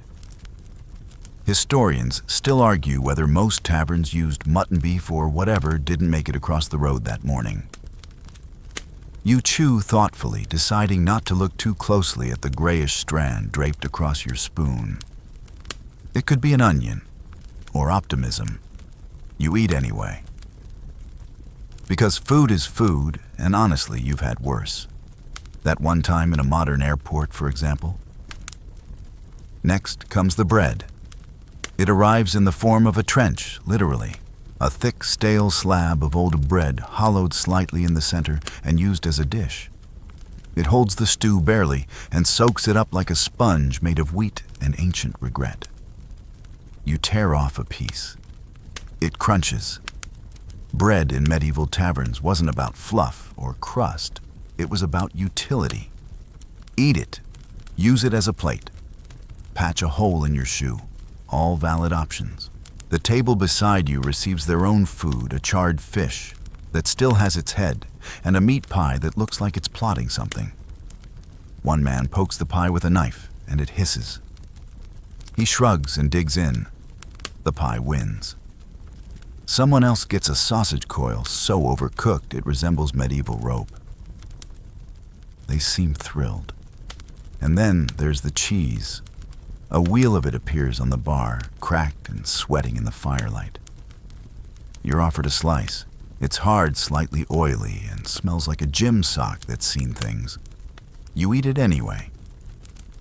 Historians still argue whether most taverns used mutton beef or whatever didn't make it across the road that morning. You chew thoughtfully, deciding not to look too closely at the grayish strand draped across your spoon. It could be an onion, or optimism. You eat anyway. Because food is food, and honestly, you've had worse. That one time in a modern airport, for example. Next comes the bread. It arrives in the form of a trench, literally. A thick, stale slab of old bread, hollowed slightly in the center and used as a dish. It holds the stew barely and soaks it up like a sponge made of wheat and ancient regret. You tear off a piece. It crunches. Bread in medieval taverns wasn't about fluff or crust. It was about utility. Eat it. Use it as a plate. Patch a hole in your shoe. All valid options. The table beside you receives their own food, a charred fish that still has its head, and a meat pie that looks like it's plotting something. One man pokes the pie with a knife, and it hisses. He shrugs and digs in. The pie wins. Someone else gets a sausage coil so overcooked it resembles medieval rope. They seem thrilled. And then there's the cheese. A wheel of it appears on the bar, cracked and sweating in the firelight. You're offered a slice. It's hard, slightly oily, and smells like a gym sock that's seen things. You eat it anyway.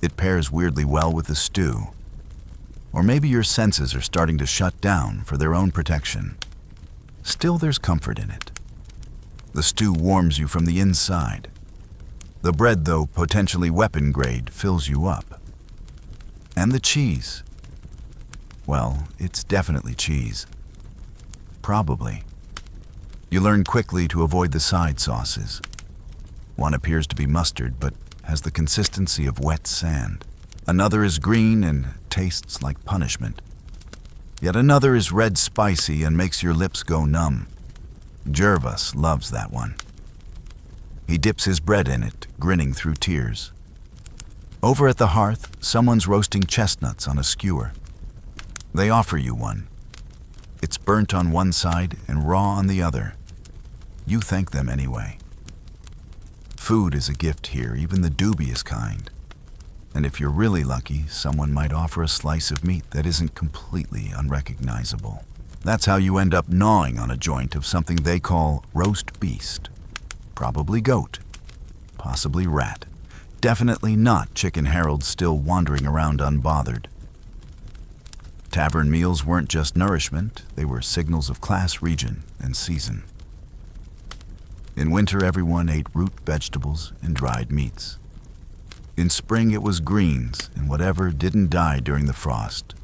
It pairs weirdly well with the stew. Or maybe your senses are starting to shut down for their own protection. Still, there's comfort in it. The stew warms you from the inside. The bread, though potentially weapon grade, fills you up. And the cheese. Well, it's definitely cheese. Probably. You learn quickly to avoid the side sauces. One appears to be mustard, but has the consistency of wet sand. Another is green and tastes like punishment. Yet another is red spicy and makes your lips go numb. Gervas loves that one. He dips his bread in it, grinning through tears. Over at the hearth, someone's roasting chestnuts on a skewer. They offer you one. It's burnt on one side and raw on the other. You thank them anyway. Food is a gift here, even the dubious kind. And if you're really lucky, someone might offer a slice of meat that isn't completely unrecognizable. That's how you end up gnawing on a joint of something they call roast beast. Probably goat. Possibly rat. Definitely not Chicken Harold still wandering around unbothered. Tavern meals weren't just nourishment, they were signals of class, region, and season. In winter, everyone ate root vegetables and dried meats. In spring, it was greens and whatever didn't die during the frost.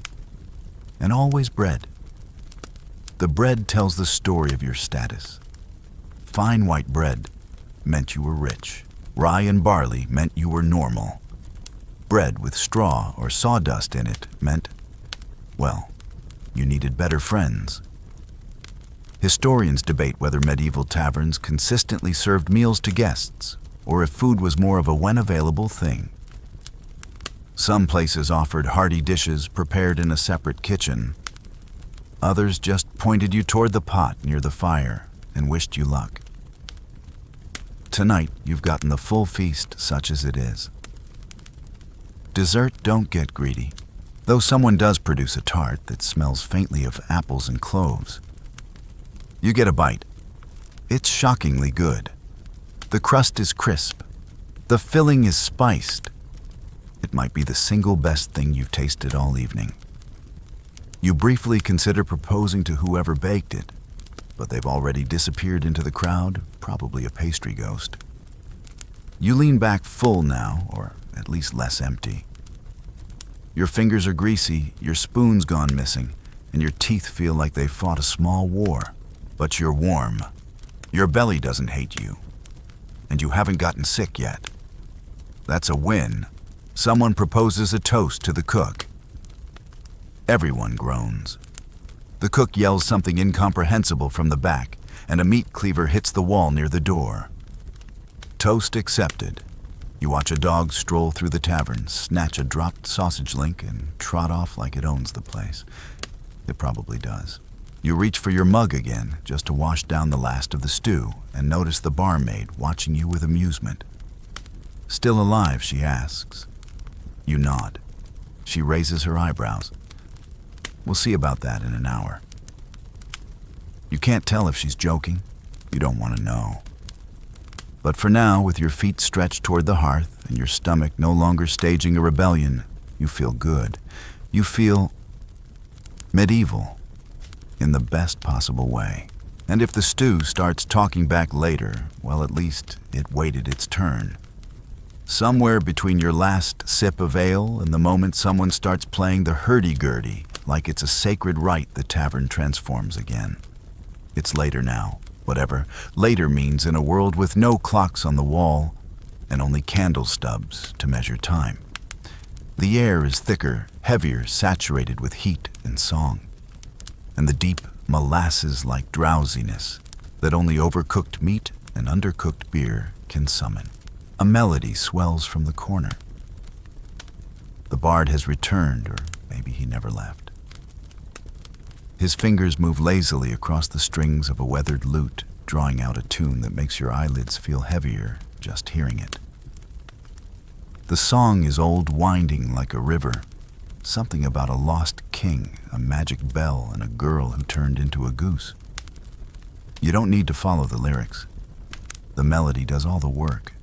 And always bread. The bread tells the story of your status. Fine white bread meant you were rich. Rye and barley meant you were normal. Bread with straw or sawdust in it meant, well, you needed better friends. Historians debate whether medieval taverns consistently served meals to guests, or if food was more of a when-available thing. Some places offered hearty dishes prepared in a separate kitchen. Others just pointed you toward the pot near the fire and wished you luck. Tonight, you've gotten the full feast such as it is. Dessert, don't get greedy, though someone does produce a tart that smells faintly of apples and cloves. You get a bite. It's shockingly good. The crust is crisp. The filling is spiced. It might be the single best thing you've tasted all evening. You briefly consider proposing to whoever baked it, but they've already disappeared into the crowd, probably a pastry ghost. You lean back full now, or at least less empty. Your fingers are greasy, your spoon's gone missing, and your teeth feel like they fought a small war. But you're warm. Your belly doesn't hate you. And you haven't gotten sick yet. That's a win. Someone proposes a toast to the cook. Everyone groans. The cook yells something incomprehensible from the back, and a meat cleaver hits the wall near the door. Toast accepted. You watch a dog stroll through the tavern, snatch a dropped sausage link, and trot off like it owns the place. It probably does. You reach for your mug again, just to wash down the last of the stew, and notice the barmaid watching you with amusement. Still alive, she asks. You nod. She raises her eyebrows. We'll see about that in an hour. You can't tell if she's joking. You don't want to know. But for now, with your feet stretched toward the hearth and your stomach no longer staging a rebellion, you feel good. You feel medieval in the best possible way. And if the stew starts talking back later, well, at least it waited its turn. Somewhere between your last sip of ale and the moment someone starts playing the hurdy-gurdy, like it's a sacred rite, the tavern transforms again. It's later now. Whatever later means in a world with no clocks on the wall and only candle stubs to measure time. The air is thicker, heavier, saturated with heat and song, and the deep molasses-like drowsiness that only overcooked meat and undercooked beer can summon. A melody swells from the corner. The bard has returned, or maybe he never left. His fingers move lazily across the strings of a weathered lute, drawing out a tune that makes your eyelids feel heavier just hearing it. The song is old, winding like a river, something about a lost king, a magic bell, and a girl who turned into a goose. You don't need to follow the lyrics. The melody does all the work.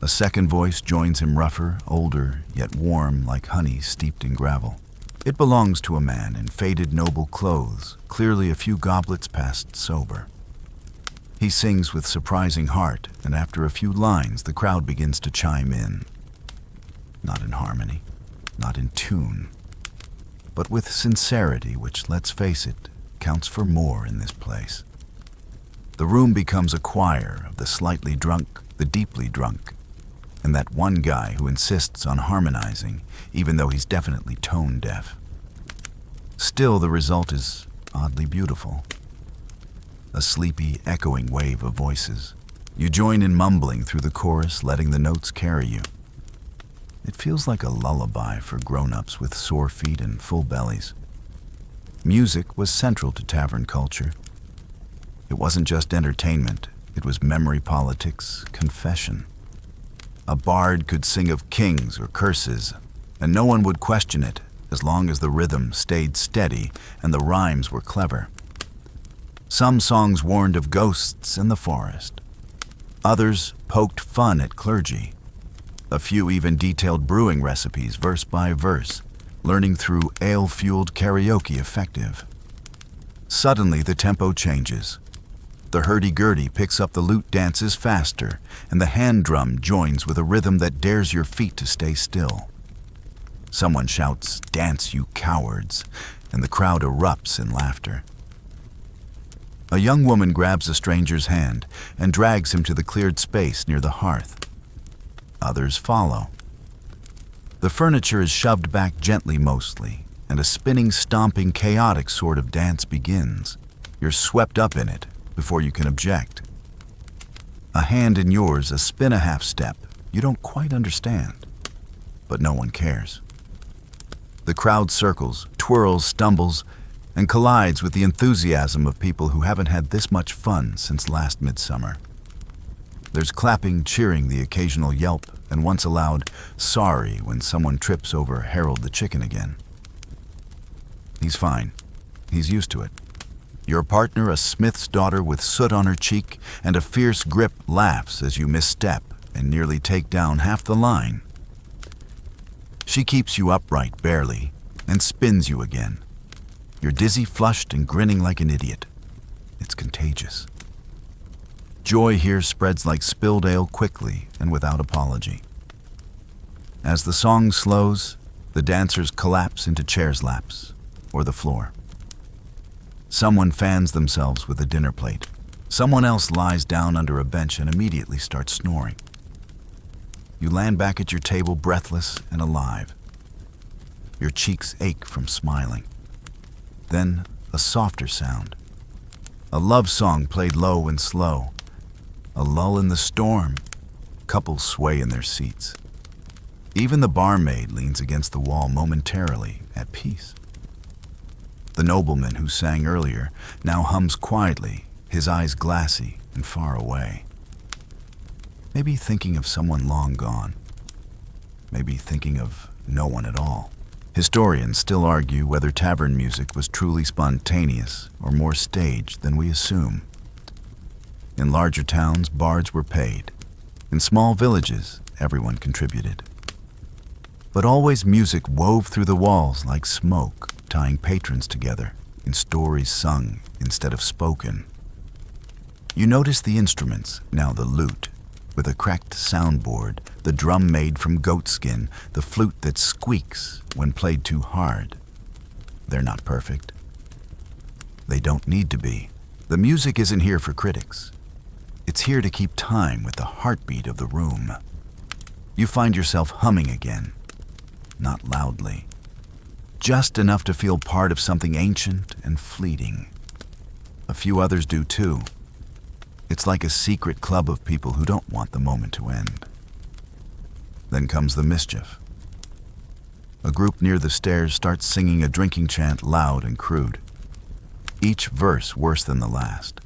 A second voice joins him, rougher, older, yet warm like honey steeped in gravel. It belongs to a man in faded noble clothes, clearly a few goblets past sober. He sings with surprising heart, and after a few lines, the crowd begins to chime in. Not in harmony, not in tune, but with sincerity, which, let's face it, counts for more in this place. The room becomes a choir of the slightly drunk, the deeply drunk, and that one guy who insists on harmonizing, even though he's definitely tone deaf. Still, the result is oddly beautiful. A sleepy, echoing wave of voices. You join in mumbling through the chorus, letting the notes carry you. It feels like a lullaby for grown-ups with sore feet and full bellies. Music was central to tavern culture. It wasn't just entertainment, it was memory politics, confession. A bard could sing of kings or curses, and no one would question it as long as the rhythm stayed steady and the rhymes were clever. Some songs warned of ghosts in the forest. Others poked fun at clergy. A few even detailed brewing recipes verse by verse, learning through ale-fueled karaoke effective. Suddenly, the tempo changes. The hurdy-gurdy picks up the lute dances faster, and the hand drum joins with a rhythm that dares your feet to stay still. Someone shouts, "Dance, you cowards," and the crowd erupts in laughter. A young woman grabs a stranger's hand and drags him to the cleared space near the hearth. Others follow. The furniture is shoved back gently mostly, and a spinning, stomping, chaotic sort of dance begins. You're swept up in it before you can object. A hand in yours, a spin a half step. You don't quite understand, but no one cares. The crowd circles, twirls, stumbles, and collides with the enthusiasm of people who haven't had this much fun since last midsummer. There's clapping, cheering, the occasional yelp, and once a loud "sorry" when someone trips over Harold the chicken again. He's fine. He's used to it. Your partner, a smith's daughter with soot on her cheek and a fierce grip, laughs as you misstep and nearly take down half the line. She keeps you upright barely and spins you again. You're dizzy, flushed, and grinning like an idiot. It's contagious. Joy here spreads like spilled ale quickly and without apology. As the song slows, the dancers collapse into chairs laps or the floor. Someone fans themselves with a dinner plate. Someone else lies down under a bench and immediately starts snoring. You land back at your table breathless and alive. Your cheeks ache from smiling. Then a softer sound. A love song played low and slow. A lull in the storm. Couples sway in their seats. Even the barmaid leans against the wall momentarily, at peace. The nobleman who sang earlier now hums quietly, his eyes glassy and far away. Maybe thinking of someone long gone. Maybe thinking of no one at all. Historians still argue whether tavern music was truly spontaneous or more staged than we assume. In larger towns, bards were paid. In small villages, everyone contributed. But always music wove through the walls like smoke, tying patrons together in stories sung instead of spoken. You notice the instruments, now the lute, with a cracked soundboard, the drum made from goatskin, the flute that squeaks when played too hard. They're not perfect. They don't need to be. The music isn't here for critics. It's here to keep time with the heartbeat of the room. You find yourself humming again, not loudly, just enough to feel part of something ancient and fleeting. A few others do too. It's like a secret club of people who don't want the moment to end. Then comes the mischief. A group near the stairs starts singing a drinking chant loud and crude. Each verse worse than the last.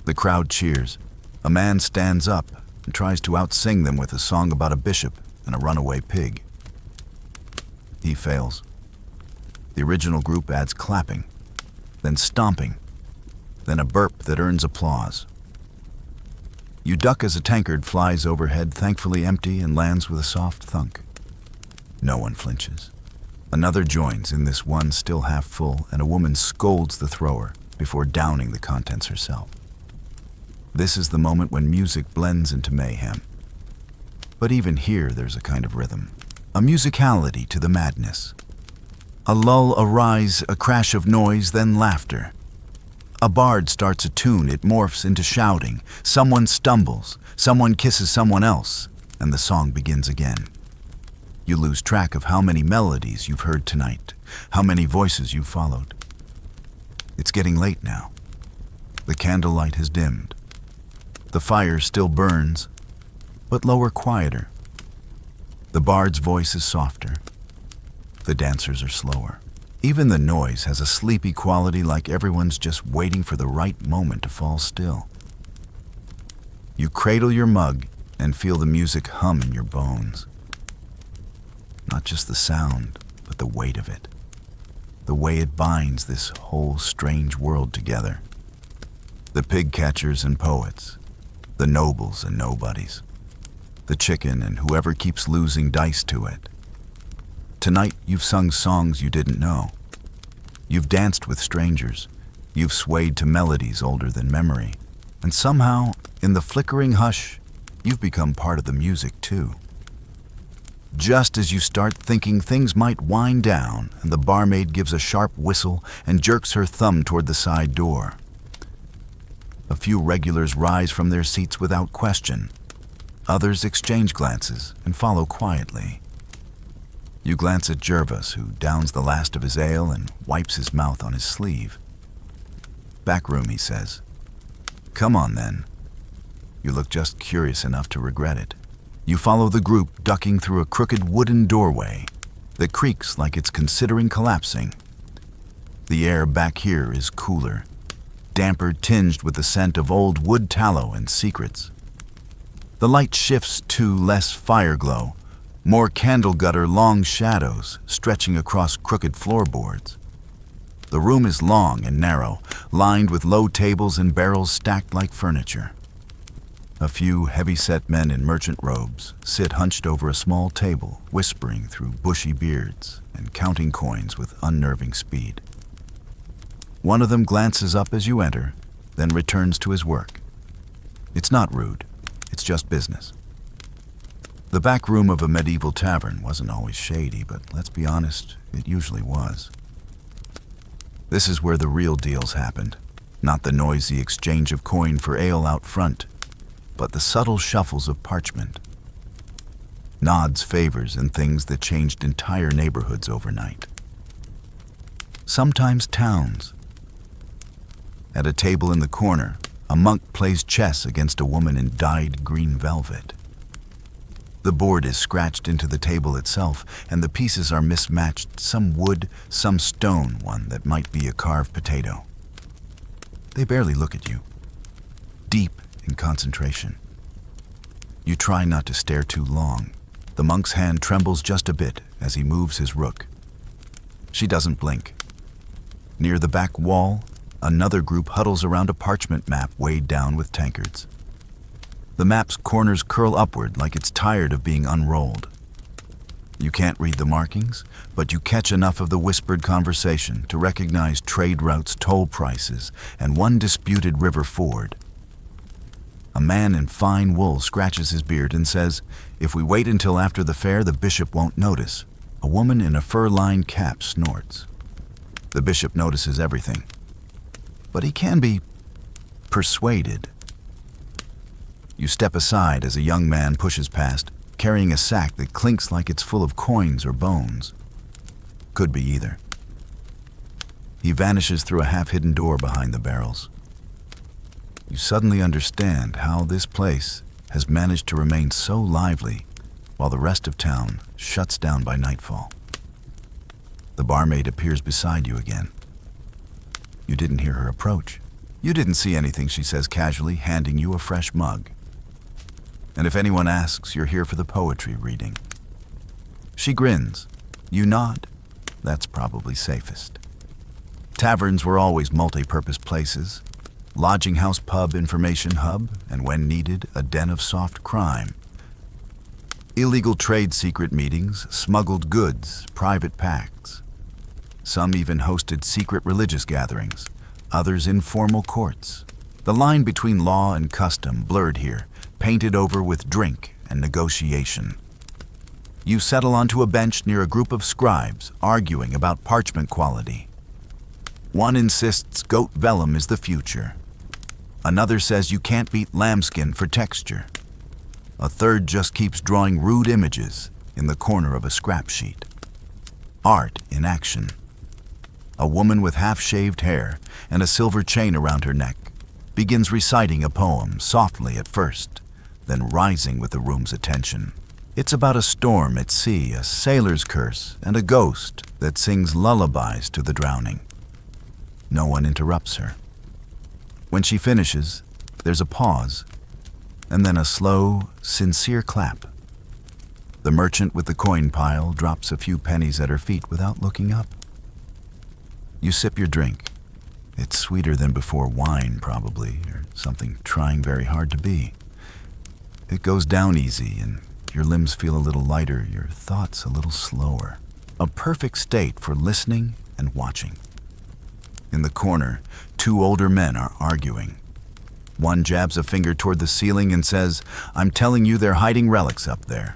The crowd cheers. A man stands up and tries to outsing them with a song about a bishop and a runaway pig. He fails. The original group adds clapping, then stomping, then a burp that earns applause. You duck as a tankard flies overhead, thankfully empty, and lands with a soft thunk. No one flinches. Another joins in this one still half full, and a woman scolds the thrower before downing the contents herself. This is the moment when music blends into mayhem. But even here there's a kind of rhythm, a musicality to the madness. A lull, a rise, a crash of noise, then laughter. A bard starts a tune, it morphs into shouting. Someone stumbles, someone kisses someone else, and the song begins again. You lose track of how many melodies you've heard tonight, how many voices you've followed. It's getting late now. The candlelight has dimmed. The fire still burns, but lower, quieter. The bard's voice is softer. The dancers are slower. Even the noise has a sleepy quality, like everyone's just waiting for the right moment to fall still. You cradle your mug and feel the music hum in your bones. Not just the sound, but the weight of it. The way it binds this whole strange world together. The pig catchers and poets, the nobles and nobodies, the chicken and whoever keeps losing dice to it. Tonight, you've sung songs you didn't know. You've danced with strangers. You've swayed to melodies older than memory. And somehow, in the flickering hush, you've become part of the music too. Just as you start thinking things might wind down, and the barmaid gives a sharp whistle and jerks her thumb toward the side door. A few regulars rise from their seats without question. Others exchange glances and follow quietly. You glance at Jervis, who downs the last of his ale and wipes his mouth on his sleeve. "Back room," he says. "Come on, then." You look just curious enough to regret it. You follow the group, ducking through a crooked wooden doorway that creaks like it's considering collapsing. The air back here is cooler, damper tinged with the scent of old wood tallow and secrets. The light shifts to less fire glow, more candle gutter long shadows stretching across crooked floorboards. The room is long and narrow, lined with low tables and barrels stacked like furniture. A few heavy-set men in merchant robes sit hunched over a small table, whispering through bushy beards and counting coins with unnerving speed. One of them glances up as you enter, then returns to his work. It's not rude, it's just business. The back room of a medieval tavern wasn't always shady, but let's be honest, it usually was. This is where the real deals happened, not the noisy exchange of coin for ale out front, but the subtle shuffles of parchment. Nods, favors, and things that changed entire neighborhoods overnight. Sometimes towns. At a table in the corner, a monk plays chess against a woman in dyed green velvet. The board is scratched into the table itself, and the pieces are mismatched, some wood, some stone, one that might be a carved potato. They barely look at you, deep in concentration. You try not to stare too long. The monk's hand trembles just a bit as he moves his rook. She doesn't blink. Near the back wall, another group huddles around a parchment map weighed down with tankards. The map's corners curl upward like it's tired of being unrolled. You can't read the markings, but you catch enough of the whispered conversation to recognize trade routes, toll prices, and one disputed river ford. A man in fine wool scratches his beard and says, "If we wait until after the fair, the bishop won't notice." A woman in a fur-lined cap snorts. The bishop notices everything, but he can be persuaded. You step aside as a young man pushes past, carrying a sack that clinks like it's full of coins or bones. Could be either. He vanishes through a half-hidden door behind the barrels. You suddenly understand how this place has managed to remain so lively while the rest of town shuts down by nightfall. The barmaid appears beside you again. You didn't hear her approach. You didn't see anything, she says casually, handing you a fresh mug. And if anyone asks, you're here for the poetry reading. She grins. You nod. That's probably safest. Taverns were always multi-purpose places. Lodging house, pub, information hub, and when needed, a den of soft crime. Illegal trade secret meetings, smuggled goods, private pacts. Some even hosted secret religious gatherings, others informal courts. The line between law and custom blurred here, painted over with drink and negotiation. You settle onto a bench near a group of scribes arguing about parchment quality. One insists goat vellum is the future. Another says you can't beat lambskin for texture. A third just keeps drawing rude images in the corner of a scrap sheet. Art in action. A woman with half-shaved hair and a silver chain around her neck begins reciting a poem softly at first, then rising with the room's attention. It's about a storm at sea, a sailor's curse, and a ghost that sings lullabies to the drowning. No one interrupts her. When she finishes, there's a pause, and then a slow, sincere clap. The merchant with the coin pile drops a few pennies at her feet without looking up. You sip your drink. It's sweeter than before wine, probably, or something trying very hard to be. It goes down easy, and your limbs feel a little lighter, your thoughts a little slower. a perfect state for listening and watching. In the corner, two older men are arguing. One jabs a finger toward the ceiling and says, "I'm telling you they're hiding relics up there."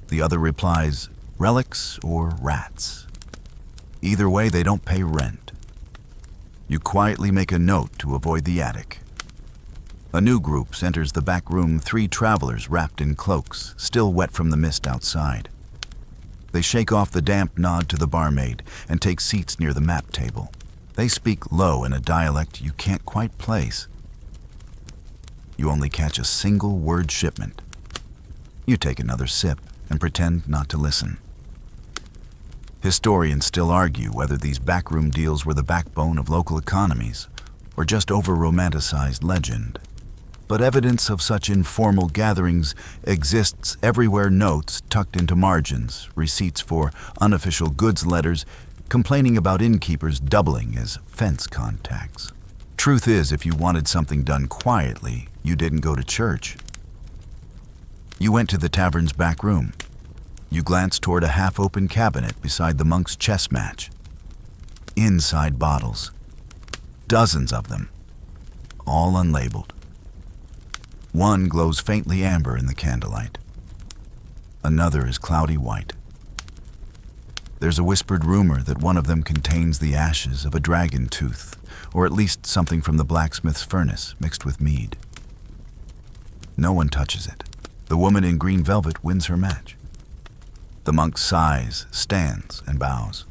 The other replies, "Relics or rats. Either way, they don't pay rent." You quietly make a note to avoid the attic. A new group enters the back room, three travelers wrapped in cloaks, still wet from the mist outside. They shake off the damp nod to the barmaid and take seats near the map table. They speak low in a dialect you can't quite place. You only catch a single word shipment. You take another sip and pretend not to listen. Historians still argue whether these backroom deals were the backbone of local economies or just over-romanticized legend. But evidence of such informal gatherings exists everywhere: notes tucked into margins, receipts for unofficial goods letters, complaining about innkeepers doubling as fence contacts. Truth is, if you wanted something done quietly, you didn't go to church. You went to the tavern's back room. You glanced toward a half-open cabinet beside the monk's chess match. Inside bottles. Dozens of them. All unlabeled. One glows faintly amber in the candlelight. Another is cloudy white. There's a whispered rumor that one of them contains the ashes of a dragon tooth, or at least something from the blacksmith's furnace mixed with mead. No one touches it. The woman in green velvet wins her match. The monk sighs, stands, and bows.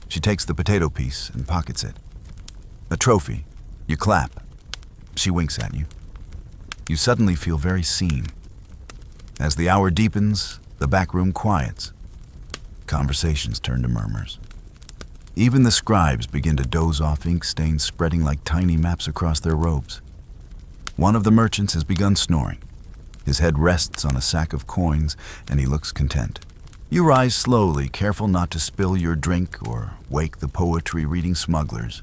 She takes the potato piece and pockets it. A trophy. You clap. She winks at you. You suddenly feel very seen. As the hour deepens, the back room quiets. Conversations turn to murmurs. Even the scribes begin to doze off, ink stains spreading like tiny maps across their robes. One of the merchants has begun snoring. His head rests on a sack of coins, and he looks content. You rise slowly, careful not to spill your drink or wake the poetry-reading smugglers.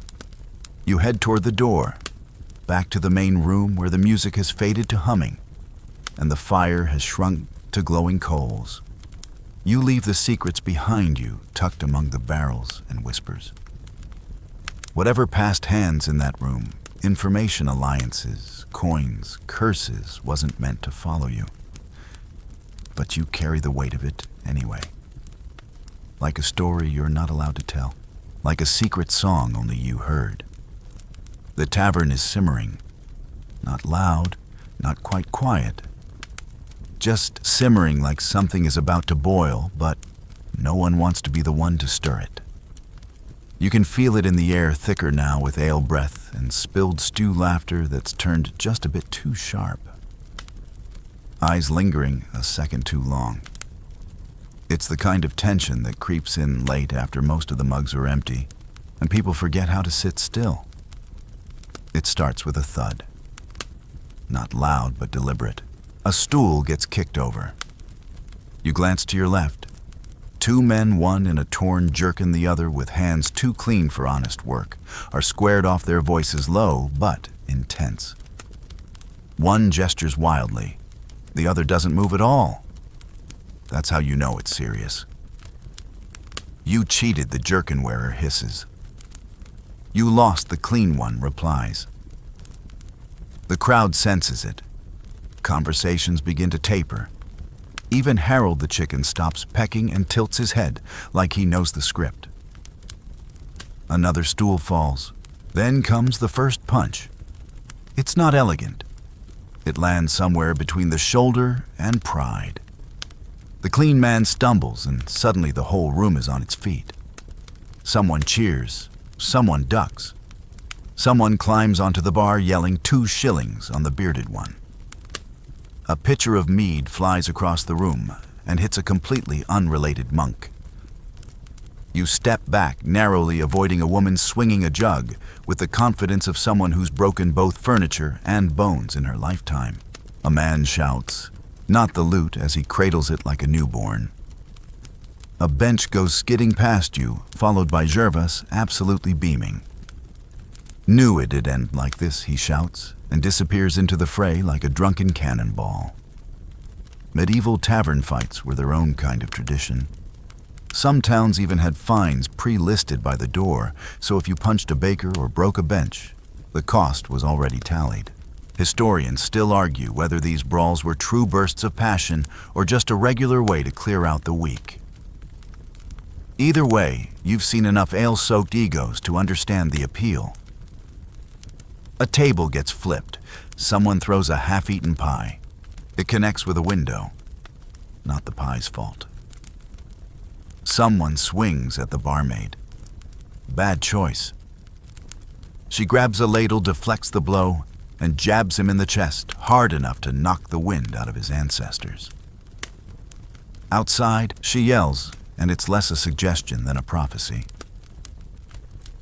You head toward the door, back to the main room where the music has faded to humming, and the fire has shrunk to glowing coals. You leave the secrets behind you, tucked among the barrels and whispers. Whatever passed hands in that room, information alliances, coins, curses, wasn't meant to follow you. But you carry the weight of it anyway. Like a story you're not allowed to tell. Like a secret song only you heard. The tavern is simmering. Not loud, not quite quiet. Just simmering like something is about to boil, but no one wants to be the one to stir it. You can feel it in the air, thicker now with ale breath and spilled stew laughter that's turned just a bit too sharp. Eyes lingering a second too long. It's the kind of tension that creeps in late after most of the mugs are empty, and people forget how to sit still. It starts with a thud. Not loud, but deliberate. A stool gets kicked over. You glance to your left. Two men, one in a torn jerkin, the other with hands too clean for honest work, are squared off, their voices low but intense. One gestures wildly. The other doesn't move at all. That's how you know it's serious. "You cheated," the jerkin wearer hisses. "You lost," the clean one replies. The crowd senses it. Conversations begin to taper. Even Harold the chicken stops pecking and tilts his head like he knows the script. Another stool falls. Then comes the first punch. It's not elegant. It lands somewhere between the shoulder and pride. The clean man stumbles, and suddenly the whole room is on its feet. Someone cheers. Someone ducks. Someone climbs onto the bar yelling 2 shillings on the bearded one. A pitcher of mead flies across the room and hits a completely unrelated monk. You step back, narrowly avoiding a woman swinging a jug with the confidence of someone who's broken both furniture and bones in her lifetime. A man shouts, not the loot, as he cradles it like a newborn. A bench goes skidding past you, followed by Gervas, absolutely beaming. "Knew it'd end like this," he shouts, and disappears into the fray like a drunken cannonball. Medieval tavern fights were their own kind of tradition. Some towns even had fines pre-listed by the door, so if you punched a baker or broke a bench, the cost was already tallied. Historians still argue whether these brawls were true bursts of passion or just a regular way to clear out the weak. Either way, you've seen enough ale-soaked egos to understand the appeal. A table gets flipped. Someone throws a half-eaten pie. It connects with a window. Not the pie's fault. Someone swings at the barmaid. Bad choice. She grabs a ladle, deflects the blow, and jabs him in the chest, hard enough to knock the wind out of his ancestors. Outside, she yells, and it's less a suggestion than a prophecy.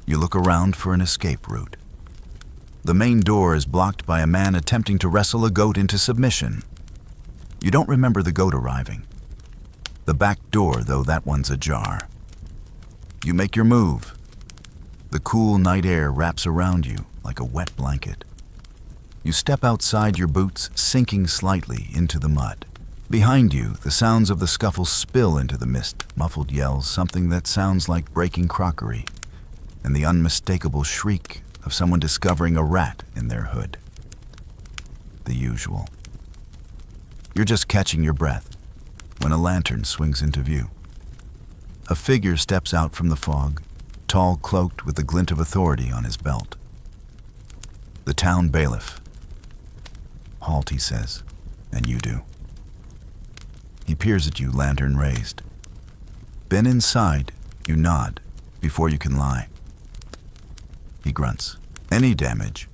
You look around for an escape route. The main door is blocked by a man attempting to wrestle a goat into submission. You don't remember the goat arriving. The back door, though, that one's ajar. You make your move. The cool night air wraps around you like a wet blanket. You step outside your boots, sinking slightly into the mud. Behind you, the sounds of the scuffle spill into the mist, muffled yells, something that sounds like breaking crockery, and the unmistakable shriek of someone discovering a rat in their hood. The usual. You're just catching your breath when a lantern swings into view. A figure steps out from the fog, tall, cloaked with the glint of authority on his belt. The town bailiff. Halt, he says, and you do. He peers at you, lantern raised. Been inside, you nod, before you can lie. He grunts. Any damage?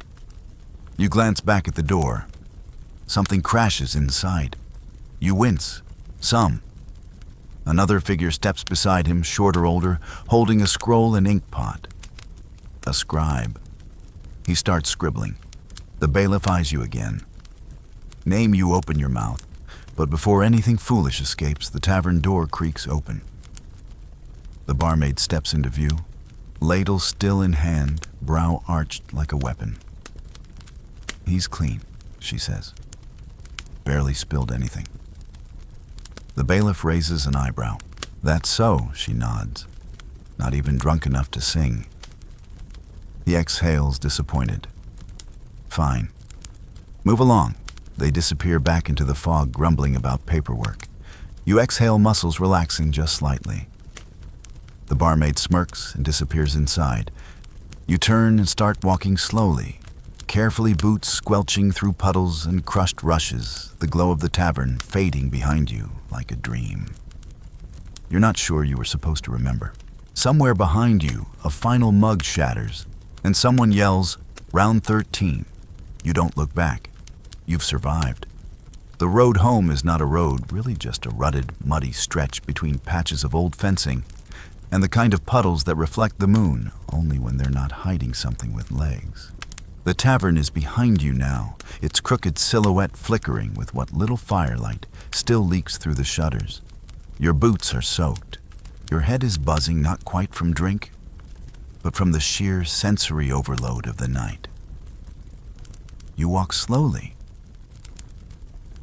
You glance back at the door. Something crashes inside. You wince. Some. Another figure steps beside him, shorter, older, holding a scroll and ink pot. A scribe. He starts scribbling. The bailiff eyes you again. Name you open your mouth, but before anything foolish escapes, the tavern door creaks open. The barmaid steps into view, ladle still in hand, brow arched like a weapon. He's clean, she says. Barely spilled anything. The bailiff raises an eyebrow. That's so, she nods. Not even drunk enough to sing. He exhales, disappointed. Fine. Move along. They disappear back into the fog, grumbling about paperwork. You exhale, muscles relaxing just slightly. The barmaid smirks and disappears inside. You turn and start walking slowly, carefully, boots squelching through puddles and crushed rushes, the glow of the tavern fading behind you like a dream. You're not sure you were supposed to remember. Somewhere behind you, a final mug shatters, and someone yells, "Round 13. You don't look back. You've survived. The road home is not a road, really just a rutted, muddy stretch between patches of old fencing and the kind of puddles that reflect the moon only when they're not hiding something with legs. The tavern is behind you now, its crooked silhouette flickering with what little firelight still leaks through the shutters. Your boots are soaked. Your head is buzzing not quite from drink, but from the sheer sensory overload of the night. You walk slowly.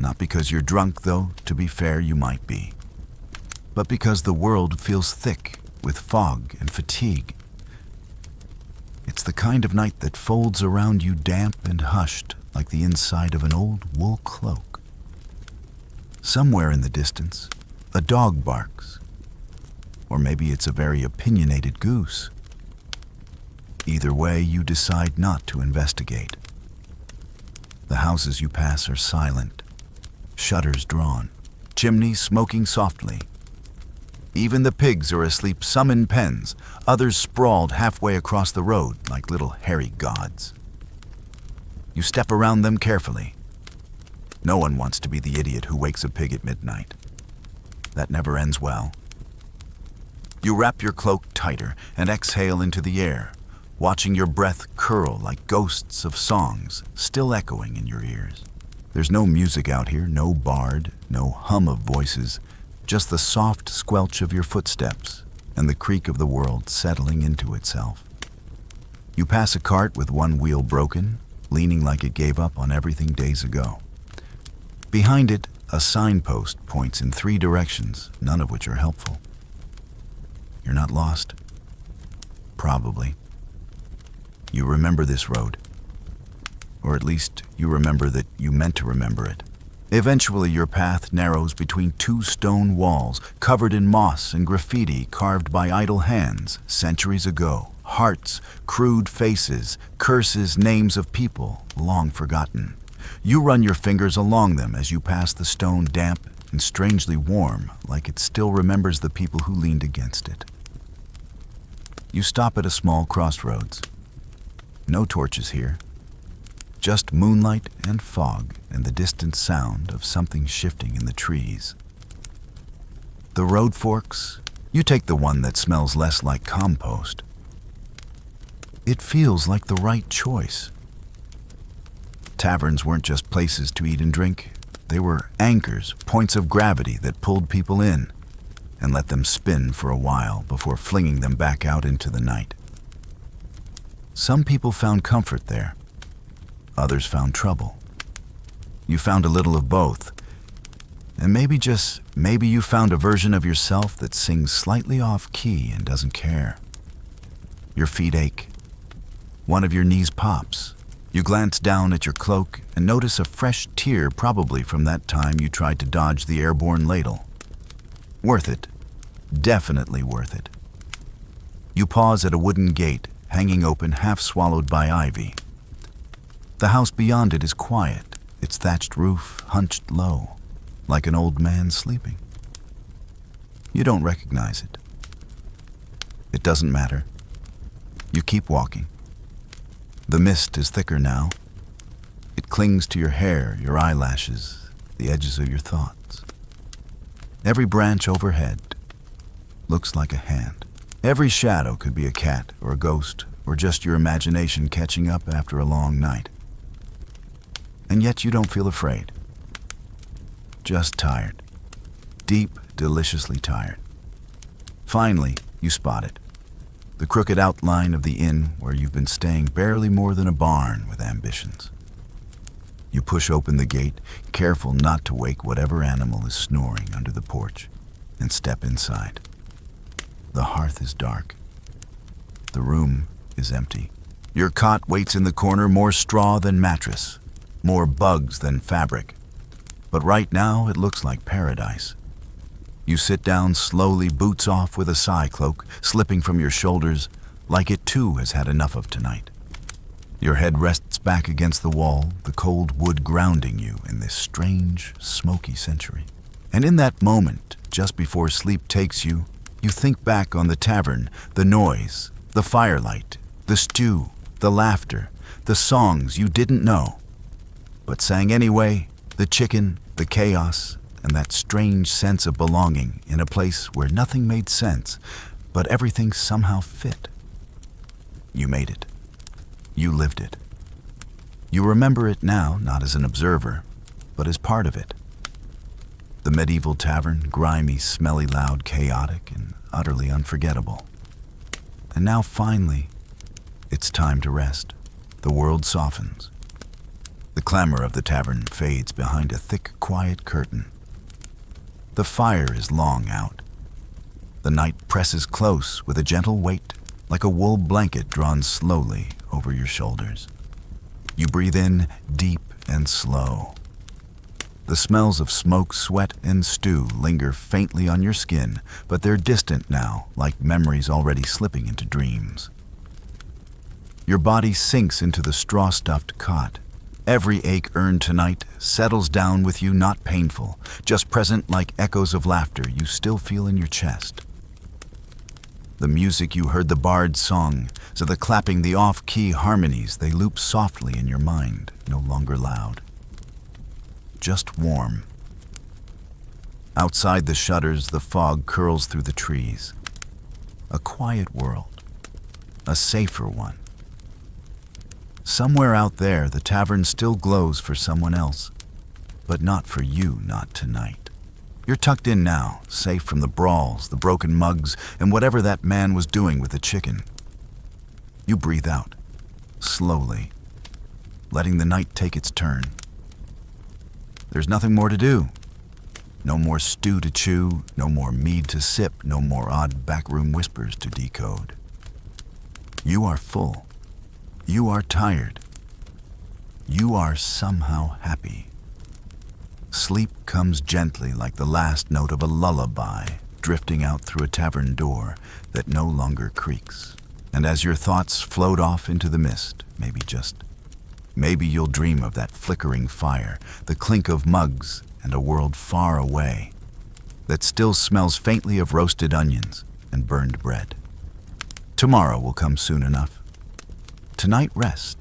Not because you're drunk, though, to be fair, you might be, but because the world feels thick with fog and fatigue. It's the kind of night that folds around you damp and hushed like the inside of an old wool cloak. Somewhere in the distance, a dog barks. Or maybe it's a very opinionated goose. Either way, you decide not to investigate. The houses you pass are silent, shutters drawn, chimneys smoking softly. Even the pigs are asleep, some in pens, others sprawled halfway across the road like little hairy gods. You step around them carefully. No one wants to be the idiot who wakes a pig at midnight. That never ends well. You wrap your cloak tighter and exhale into the air, watching your breath curl like ghosts of songs still echoing in your ears. There's no music out here, no bard, no hum of voices, just the soft squelch of your footsteps and the creak of the world settling into itself. You pass a cart with one wheel broken, leaning like it gave up on everything days ago. Behind it, a signpost points in 3 directions, none of which are helpful. You're not lost? Probably. You remember this road. Or at least you remember that you meant to remember it. Eventually your path narrows between two stone walls covered in moss and graffiti carved by idle hands centuries ago. Hearts, crude faces, curses, names of people long forgotten. You run your fingers along them as you pass the stone, damp and strangely warm, like it still remembers the people who leaned against it. You stop at a small crossroads. No torches here. Just moonlight and fog and the distant sound of something shifting in the trees. The road forks. You take the one that smells less like compost. It feels like the right choice. Taverns weren't just places to eat and drink. They were anchors, points of gravity that pulled people in and let them spin for a while before flinging them back out into the night. Some people found comfort there. Others found trouble. You found a little of both. And maybe you found a version of yourself that sings slightly off key and doesn't care. Your feet ache. One of your knees pops. You glance down at your cloak and notice a fresh tear, probably from that time you tried to dodge the airborne ladle. Worth it. Definitely worth it. You pause at a wooden gate, hanging open, half swallowed by ivy. The house beyond it is quiet, its thatched roof hunched low, like an old man sleeping. You don't recognize it. It doesn't matter. You keep walking. The mist is thicker now. It clings to your hair, your eyelashes, the edges of your thoughts. Every branch overhead looks like a hand. Every shadow could be a cat or a ghost or just your imagination catching up after a long night. And yet you don't feel afraid. Just tired. Deep, deliciously tired. Finally, you spot it. The crooked outline of the inn where you've been staying, barely more than a barn with ambitions. You push open the gate, careful not to wake whatever animal is snoring under the porch, and step inside. The hearth is dark. The room is empty. Your cot waits in the corner, more straw than mattress, more bugs than fabric. But right now it looks like paradise. You sit down slowly, boots off with a sigh cloak slipping from your shoulders, like it too has had enough of tonight. Your head rests back against the wall, the cold wood grounding you in this strange, smoky century. And in that moment, just before sleep takes you, you think back on the tavern, the noise, the firelight, the stew, the laughter, the songs you didn't know, but sang anyway, the chicken, the chaos, and that strange sense of belonging in a place where nothing made sense, but everything somehow fit. You made it. You lived it. You remember it now, not as an observer, but as part of it. The medieval tavern, grimy, smelly, loud, chaotic, and utterly unforgettable. And now finally, it's time to rest. The world softens. The clamor of the tavern fades behind a thick, quiet curtain. The fire is long out. The night presses close with a gentle weight, like a wool blanket drawn slowly over your shoulders. You breathe in deep and slow. The smells of smoke, sweat, and stew linger faintly on your skin, but they're distant now, like memories already slipping into dreams. Your body sinks into the straw-stuffed cot. Every ache earned tonight settles down with you, not painful, just present like echoes of laughter you still feel in your chest. The music you heard the bard's song, so the clapping, the off-key harmonies, they loop softly in your mind, no longer loud. Just warm. Outside the shutters, the fog curls through the trees. A quiet world. A safer one. Somewhere out there, the tavern still glows for someone else, but not for you, not tonight. You're tucked in now, safe from the brawls, the broken mugs, and whatever that man was doing with the chicken. You breathe out, slowly, letting the night take its turn. There's nothing more to do. No more stew to chew, no more mead to sip, no more odd backroom whispers to decode. You are full. You are tired. You are somehow happy. Sleep comes gently like the last note of a lullaby, drifting out through a tavern door that no longer creaks. And as your thoughts float off into the mist, maybe you'll dream of that flickering fire, the clink of mugs, and a world far away that still smells faintly of roasted onions and burned bread. Tomorrow will come soon enough. Tonight rest.